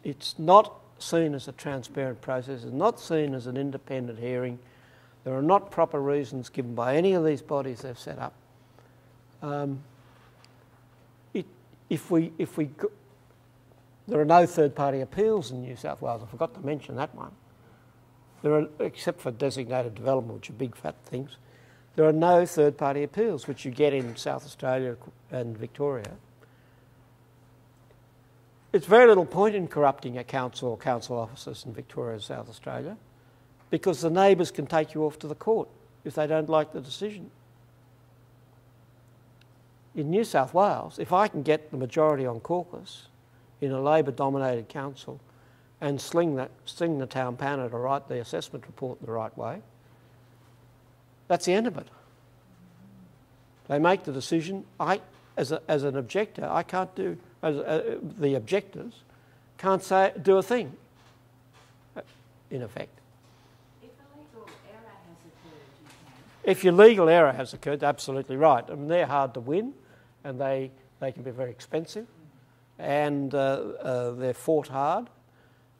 It's not seen as a transparent process. It's not seen as an independent hearing. There are not proper reasons given by any of these bodies they've set up. There are no third-party appeals in New South Wales. I forgot to mention that one. There are, except for designated development, which are big fat things. There are no third-party appeals, which you get in South Australia and Victoria. It's very little point in corrupting a council or council officers in Victoria and South Australia, because the neighbours can take you off to the court if they don't like the decision. In New South Wales, if I can get the majority on caucus in a Labor-dominated council and sling the town planner to write the assessment report the right way, that's the end of it. They make the decision. As an objector, I can't do, the objectors can't do a thing, in effect. If a legal error has occurred, you can. If your legal error has occurred, absolutely right. I mean, they're hard to win, and they can be very expensive, and they're fought hard.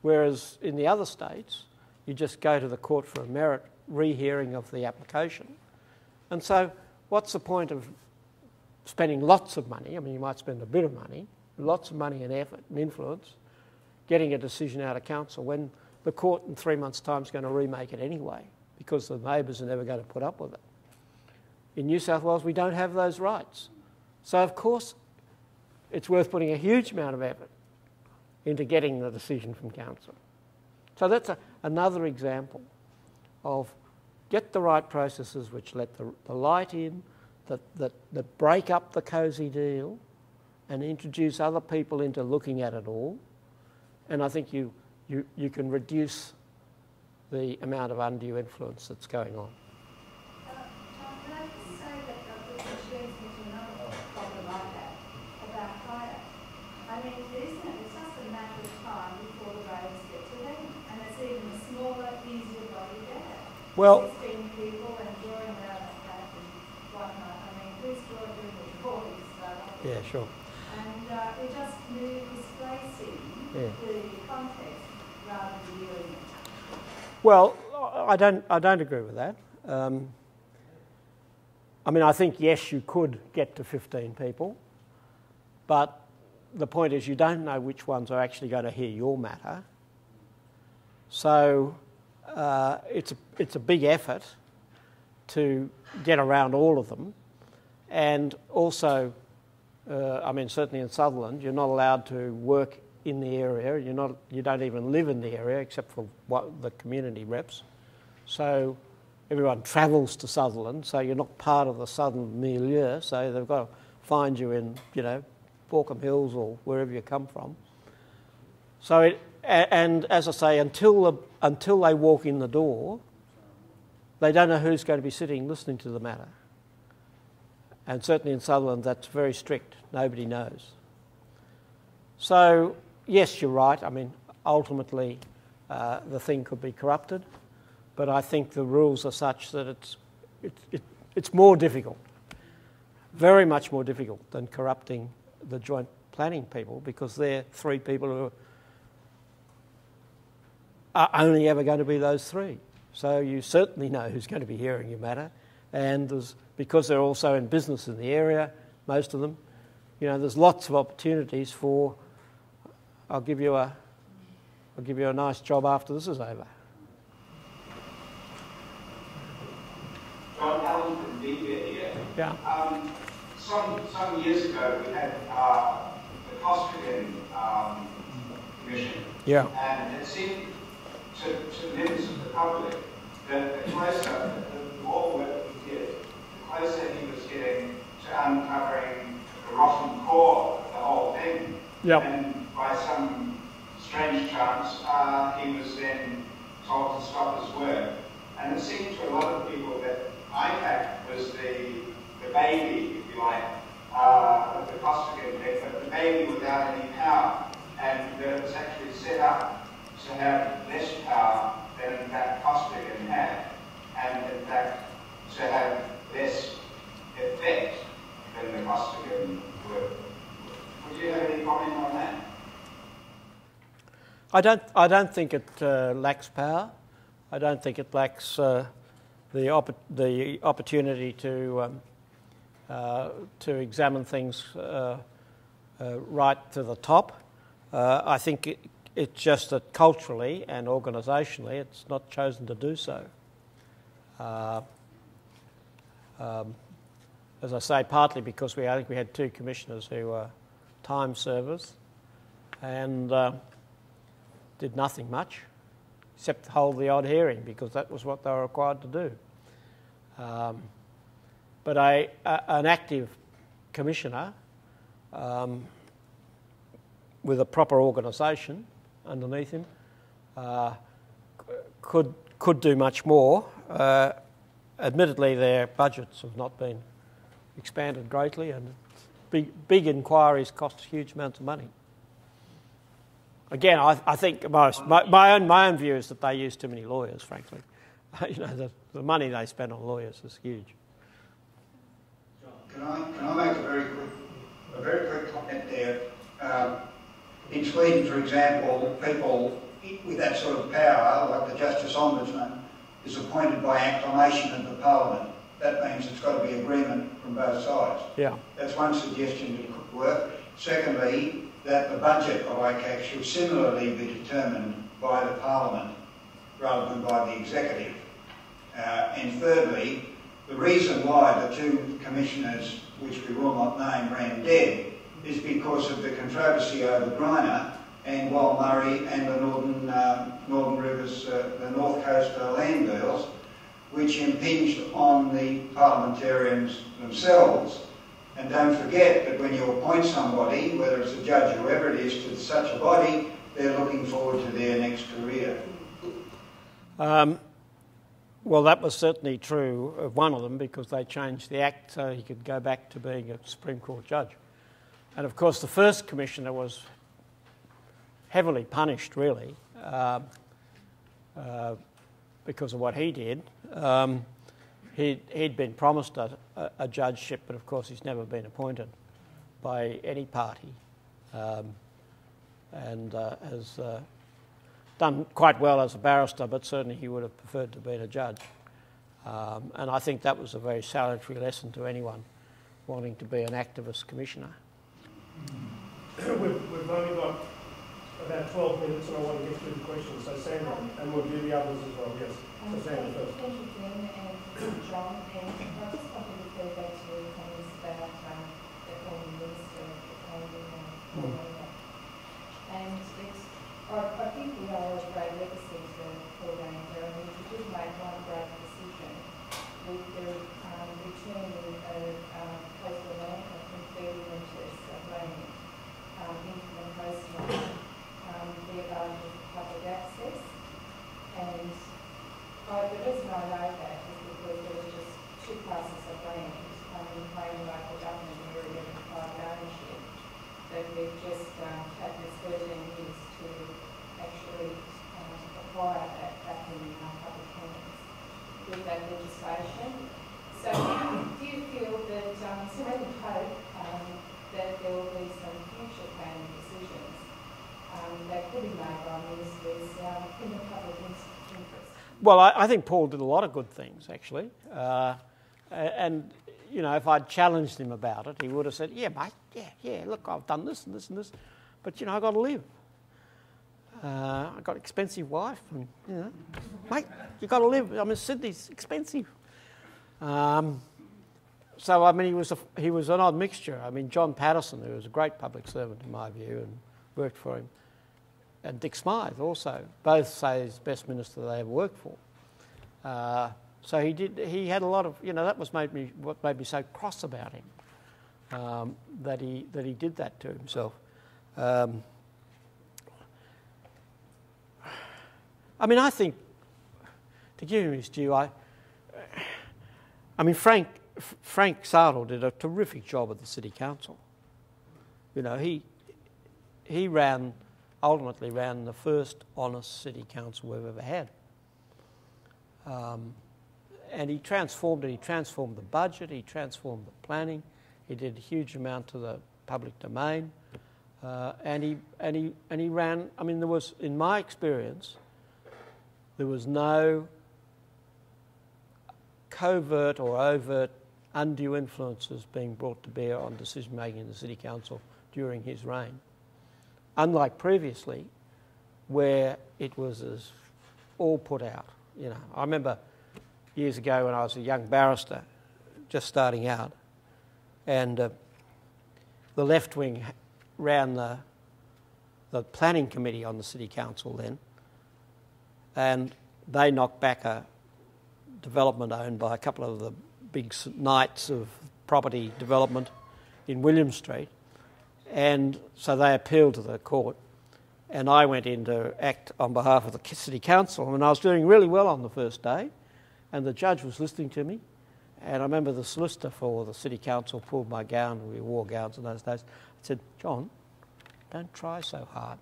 Whereas in the other states, you just go to the court for a merit rehearing of the application. And so what's the point of spending lots of money? I mean, you might spend a bit of money, lots of money and effort and influence, getting a decision out of council when the court in 3 months' time is going to remake it anyway, because the neighbours are never going to put up with it. In New South Wales, we don't have those rights. So, of course, it's worth putting a huge amount of effort into getting the decision from council. So that's another example of get the right processes which let the light in, that break up the cosy deal and introduce other people into looking at it all. And I think you can reduce the amount of undue influence that's going on. Can I just say that which leads me to another problem I have about hire? I mean, isn't it? It's just a matter of time before the rates get to them, and it's even a smaller, easier body to get. Well, 16 people and drawing out of that and whatnot. I mean, who's drawing the bodies? yeah, sure. And it just displacing the context rather than viewing it. Well, I don't agree with that. I mean, I think, yes, you could get to 15 people, but the point is you don't know which ones are actually going to hear your matter. So it's a big effort to get around all of them. And also, I mean, certainly in Sutherland, you're not allowed to work in the area. You don't even live in the area except for the community reps. So everyone travels to Sutherland, so you're not part of the southern milieu. So they've got to find you in, Baulkham Hills or wherever you come from. So and as I say, until they walk in the door, they don't know who's going to be sitting listening to the matter. And certainly in Sutherland, that's very strict. Nobody knows. So, yes, you're right. I mean, ultimately, the thing could be corrupted, but I think the rules are such that it's more difficult, very much more difficult than corrupting the joint planning people, because they're three people who are only ever going to be those three. So you certainly know who's going to be hearing your matter, and because they're also in business in the area, most of them, there's lots of opportunities for, I'll give you a nice job after this is over. John Allen from Media here. Yeah. Some years ago we had the Costigan Commission. Yeah. And it seemed to members of the public that the closer, the more work he did, the closer he was getting to uncovering the rotten core of the whole thing. Yep. And by some strange chance, he was then told to stop his work. And it seemed to a lot of people that ICAC was the baby, if you like, of the Costigan thing, but the baby without any power. And that it was actually set up to have less power than in fact Costigan had, and in fact to have less effect than the Costigan were. Would you have any comment on that? I don't think it lacks power. I don't think it lacks the opportunity to examine things right to the top. I think it's just that culturally and organisationally it's not chosen to do so. As I say, partly because I think we had 2 commissioners who were time servers and did nothing much except hold the odd hearing because that was what they were required to do. But an active commissioner with a proper organisation underneath him could do much more. Admittedly, their budgets have not been expanded greatly, and big inquiries cost huge amounts of money. Again, I think my own view is that they use too many lawyers. Frankly, the money they spend on lawyers is huge. Can I make a very quick comment there? In Sweden, for example, people with that sort of power, like the Justice Ombudsman, is appointed by acclamation of the Parliament. That means it's got to be agreement from both sides. Yeah. That's one suggestion that could work. Secondly, that the budget of ICAC should similarly be determined by the Parliament rather than by the Executive. And thirdly, the reason why the 2 commissioners, which we will not name, ran dead is because of the controversy over Griner and Murray and the Northern Rivers, the North Coast land deals, which impinged on the parliamentarians themselves. And don't forget that when you appoint somebody, whether it's a judge or whoever it is, to such a body, they're looking forward to their next career. Well, that was certainly true of one of them because they changed the Act so he could go back to being a Supreme Court judge. And of course the first commissioner was heavily punished, really, because of what he did. He'd been promised a judgeship, but of course he's never been appointed by any party, and has done quite well as a barrister, but certainly he would have preferred to be a judge. And I think that was a very salutary lesson to anyone wanting to be an activist commissioner. We've only got about 12 minutes and I want to get through the questions. So Sandra, and we'll do the others as well, yes. So Sandra first. Thank you, Jim and John. And I just wanted to refer back to your comments about the former minister and I think we are a great legacy to Paul Ranger. I mean, he did make one great decision with the returning of coastal land, I think 30 metres of land into the coastline, thereby with public access. And the reason I know that is because there was just 2 parcels of land in plain local government area and private ownership that we've just taken us 13 years to actually acquire that back in public hands with that legislation. So do you feel that, is there any hope that there will be some future planning decisions that could be made by ministers in the public interest? Well, I think Paul did a lot of good things, actually. And, if I'd challenged him about it, he would have said, yeah, mate, yeah, look, I've done this and this and this, but, I've got to live. I've got an expensive wife, and, mate, you've got to live. I mean, Sydney's expensive. So, I mean, he was an odd mixture. I mean, John Patterson, who was a great public servant in my view and worked for him, and Dick Smythe also, both say he's the best minister they ever worked for. So he had a lot of, that was what made me so cross about him, that he did that to himself. I mean, I think, to give him his due, I mean, Frank Sartle did a terrific job at the City Council. He ultimately ran the first honest City Council we've ever had. And he transformed it. He transformed the budget. He transformed the planning. He did a huge amount to the public domain. And he ran. I mean, there was, in my experience, there was no covert or overt undue influences being brought to bear on decision making in the City Council during his reign. Unlike previously, where it was all put out. I remember years ago when I was a young barrister, just starting out, and the left wing ran the planning committee on the city council then, and they knocked back a development owned by a couple of the big knights of property development in William Street, and so they appealed to the court, and I went in to act on behalf of the city council, and I was doing really well on the first day, and the judge was listening to me, and I remember the solicitor for the city council pulled my gown, we wore gowns in those days, I said, "John, don't try so hard."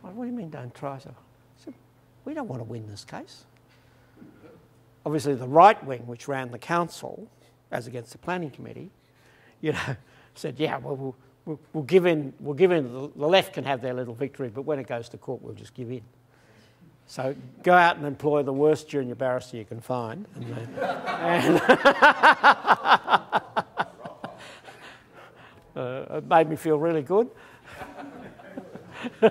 "What do you mean don't try so hard?" I said, "We don't want to win this case." Obviously the right wing, which ran the council, as against the planning committee, said, "Yeah, well, we'll give in. We'll give in. The left can have their little victory, but when it goes to court, we'll just give in." So go out and employ the worst junior barrister you can find, it made me feel really good. Okay,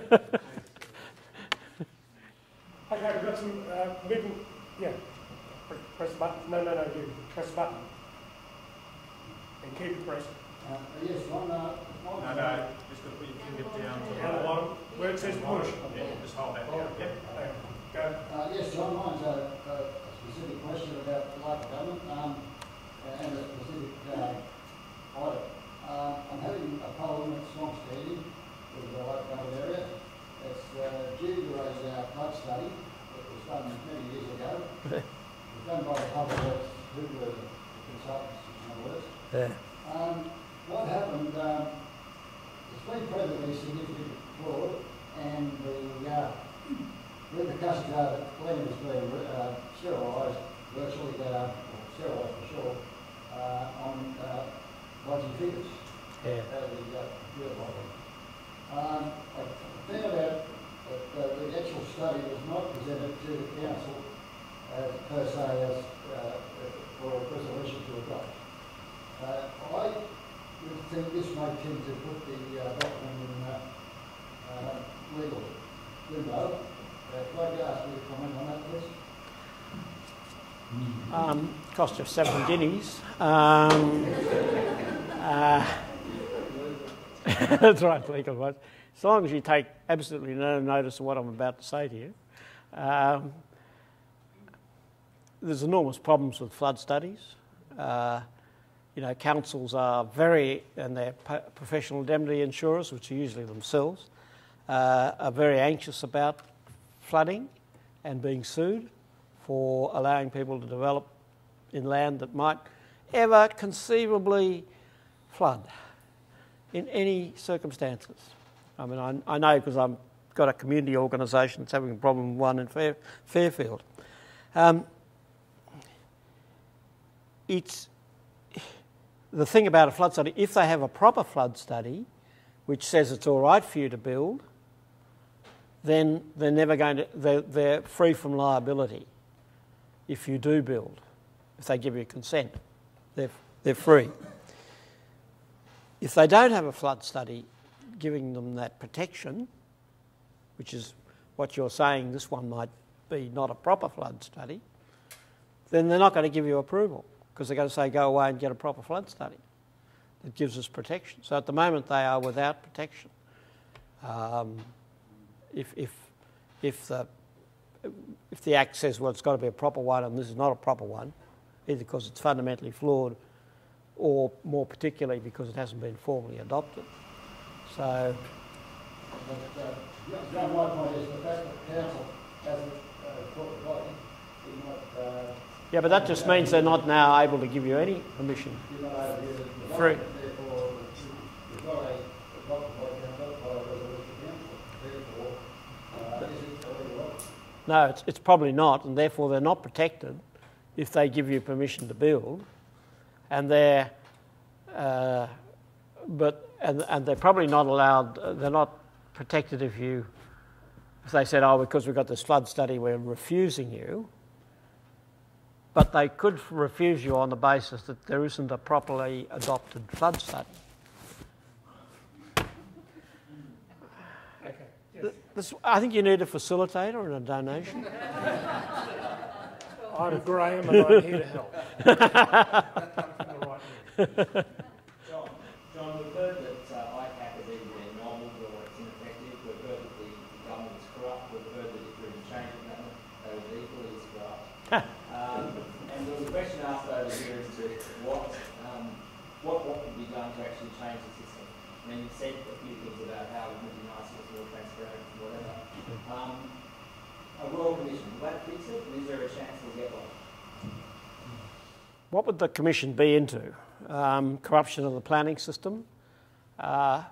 we've got some moving. Yeah, press the button. No, you press the button and keep it pressed. Yes, on No, just got to put your finger down to Down the bottom, where it says push. Yeah, just hold that down. Yeah. Go. yes, John, mine's a specific question about local government and a specific item. I'm having a poll in Swamp Standing with the local government area. It's due to a flood study that was done many years ago. It was done by the public works, who were the consultants, in other words. Yeah. What happened, there's been presently significant fraud, and the repercussions are that land has been sterilised, virtually sterilised for sure, on dodgy figures. Yeah. Out of the field modelling. I found out that the actual study was not presented to the council per se as for a resolution to adopt. I would think this may tend to put the document in legal limbo. Could I ask you to comment on that, please? Cost you 7 guineas. That's right, legal advice. As long as you take absolutely no notice of what I'm about to say to you. There's enormous problems with flood studies. Councils are and their professional indemnity insurers, which are usually themselves, are very anxious about flooding and being sued for allowing people to develop in land that might ever conceivably flood in any circumstances. I mean, I know because I've got a community organisation that's having a problem with one in Fairfield. It's the thing about a flood study, if they have a proper flood study which says it's all right for you to build, then they're never going to, they're free from liability if you do build. If they give you consent, they're free. If they don't have a flood study giving them that protection, which is what you're saying, this one might be not a proper flood study, then they're not going to give you approval because they're going to say go away and get a proper flood study that gives us protection. So at the moment they are without protection. If the Act says, well, it's got to be a proper one and this is not a proper one, either because it's fundamentally flawed or more particularly because it hasn't been formally adopted. So... my point is the fact that the council hasn't caught the body, yeah, but that just means they're not now able to give you any permission. you're not able to use it. Free. Therefore, you've got a adopted by council, by a resolution council. Therefore, is it illegal? No, it's probably not, and therefore they're not protected if they give you permission to build, and they're they're probably not allowed. They're not protected if they said, oh, because we've got this flood study, we're refusing you. But they could refuse you on the basis that there isn't a properly adopted flood study. Okay. Yes. I think you need a facilitator and a donation. I'm Graham and I'm here to help. John, we've heard that ICAC is either annulled or it's ineffective. We've heard that the government is corrupt. We've heard that if you're in change of government, they will be equally as corrupt. And there was a question asked over here as to what could be done to actually change the system. I mean, you said a few things about how it would be nice if it was more transparent and whatever. A Royal Commission, will that fix it? Is there a chance we'll get one? What would the Commission be into? Corruption of the planning system? I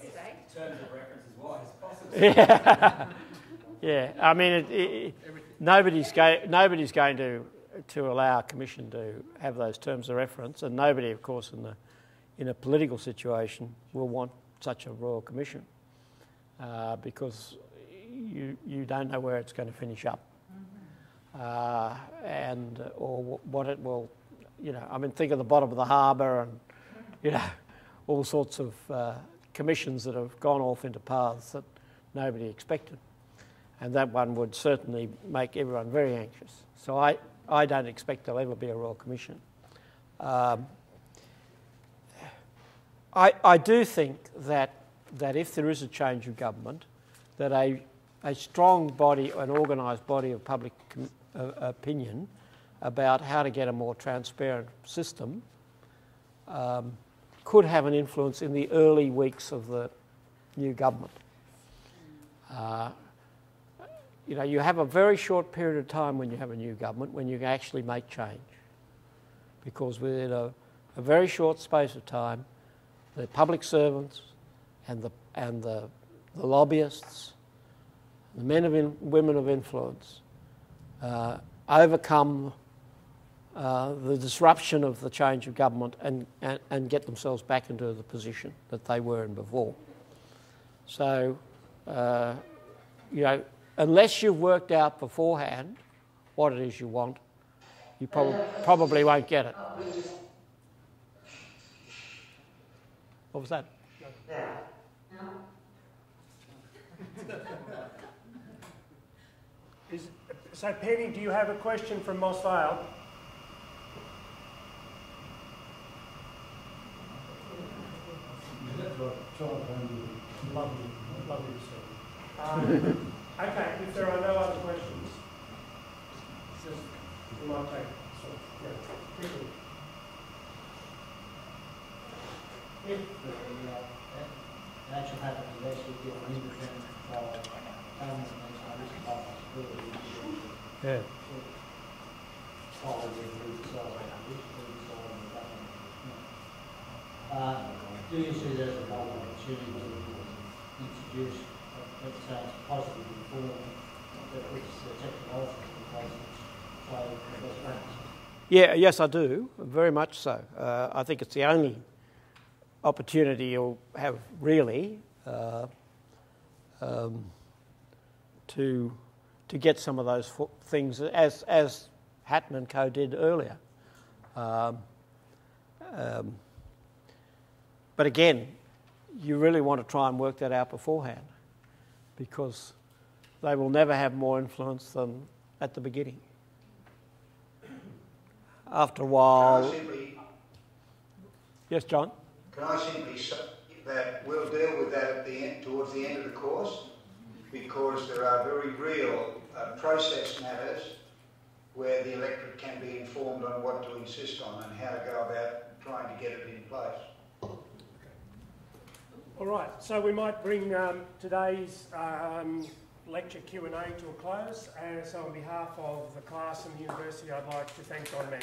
guess terms of reference as wide as possible. Yeah, yeah. I mean, nobody's going to allow a commission to have those terms of reference, and nobody, of course, in a political situation will want such a Royal Commission because you don't know where it's going to finish up, or what it will. You know, I mean, think of the bottom of the harbour, and you know, all sorts of commissions that have gone off into paths that nobody expected, and that one would certainly make everyone very anxious. So I don't expect there'll ever be a Royal Commission. I do think that if there is a change of government, that a strong body, an organised body of public opinion about how to get a more transparent system could have an influence in the early weeks of the new government. You know, you have a very short period of time when you have a new government when you can actually make change, because within a very short space of time, the public servants and the lobbyists, the men and women of influence, overcome the disruption of the change of government and get themselves back into the position that they were in before. So, you know, unless you've worked out beforehand what it is you want, you probably won't get it. What was that? So, Penny, do you have a question from Moss Vale? Lovely to see. Okay, if there are no other questions, we might take quickly. If the action happens to actually get an independent government makes a risk of possibility, Yeah. Do you see that as a golden opportunity to introduce, let's say, positive reform that puts technology in place which play the best practices? Yeah, yes, I do, very much so. I think it's the only opportunity you'll have really to get some of those things as Hatton and Co did earlier. But again, you really want to try and work that out beforehand, because they will never have more influence than at the beginning. After a while... Yes, John? Can I simply say that we'll deal with that at the end, towards the end of the course, because there are very real process matters where the electorate can be informed on what to insist on and how to go about trying to get it in place. All right, so we might bring today's lecture Q&A to a close. And so on behalf of the class and the university, I'd like to thank John Mann.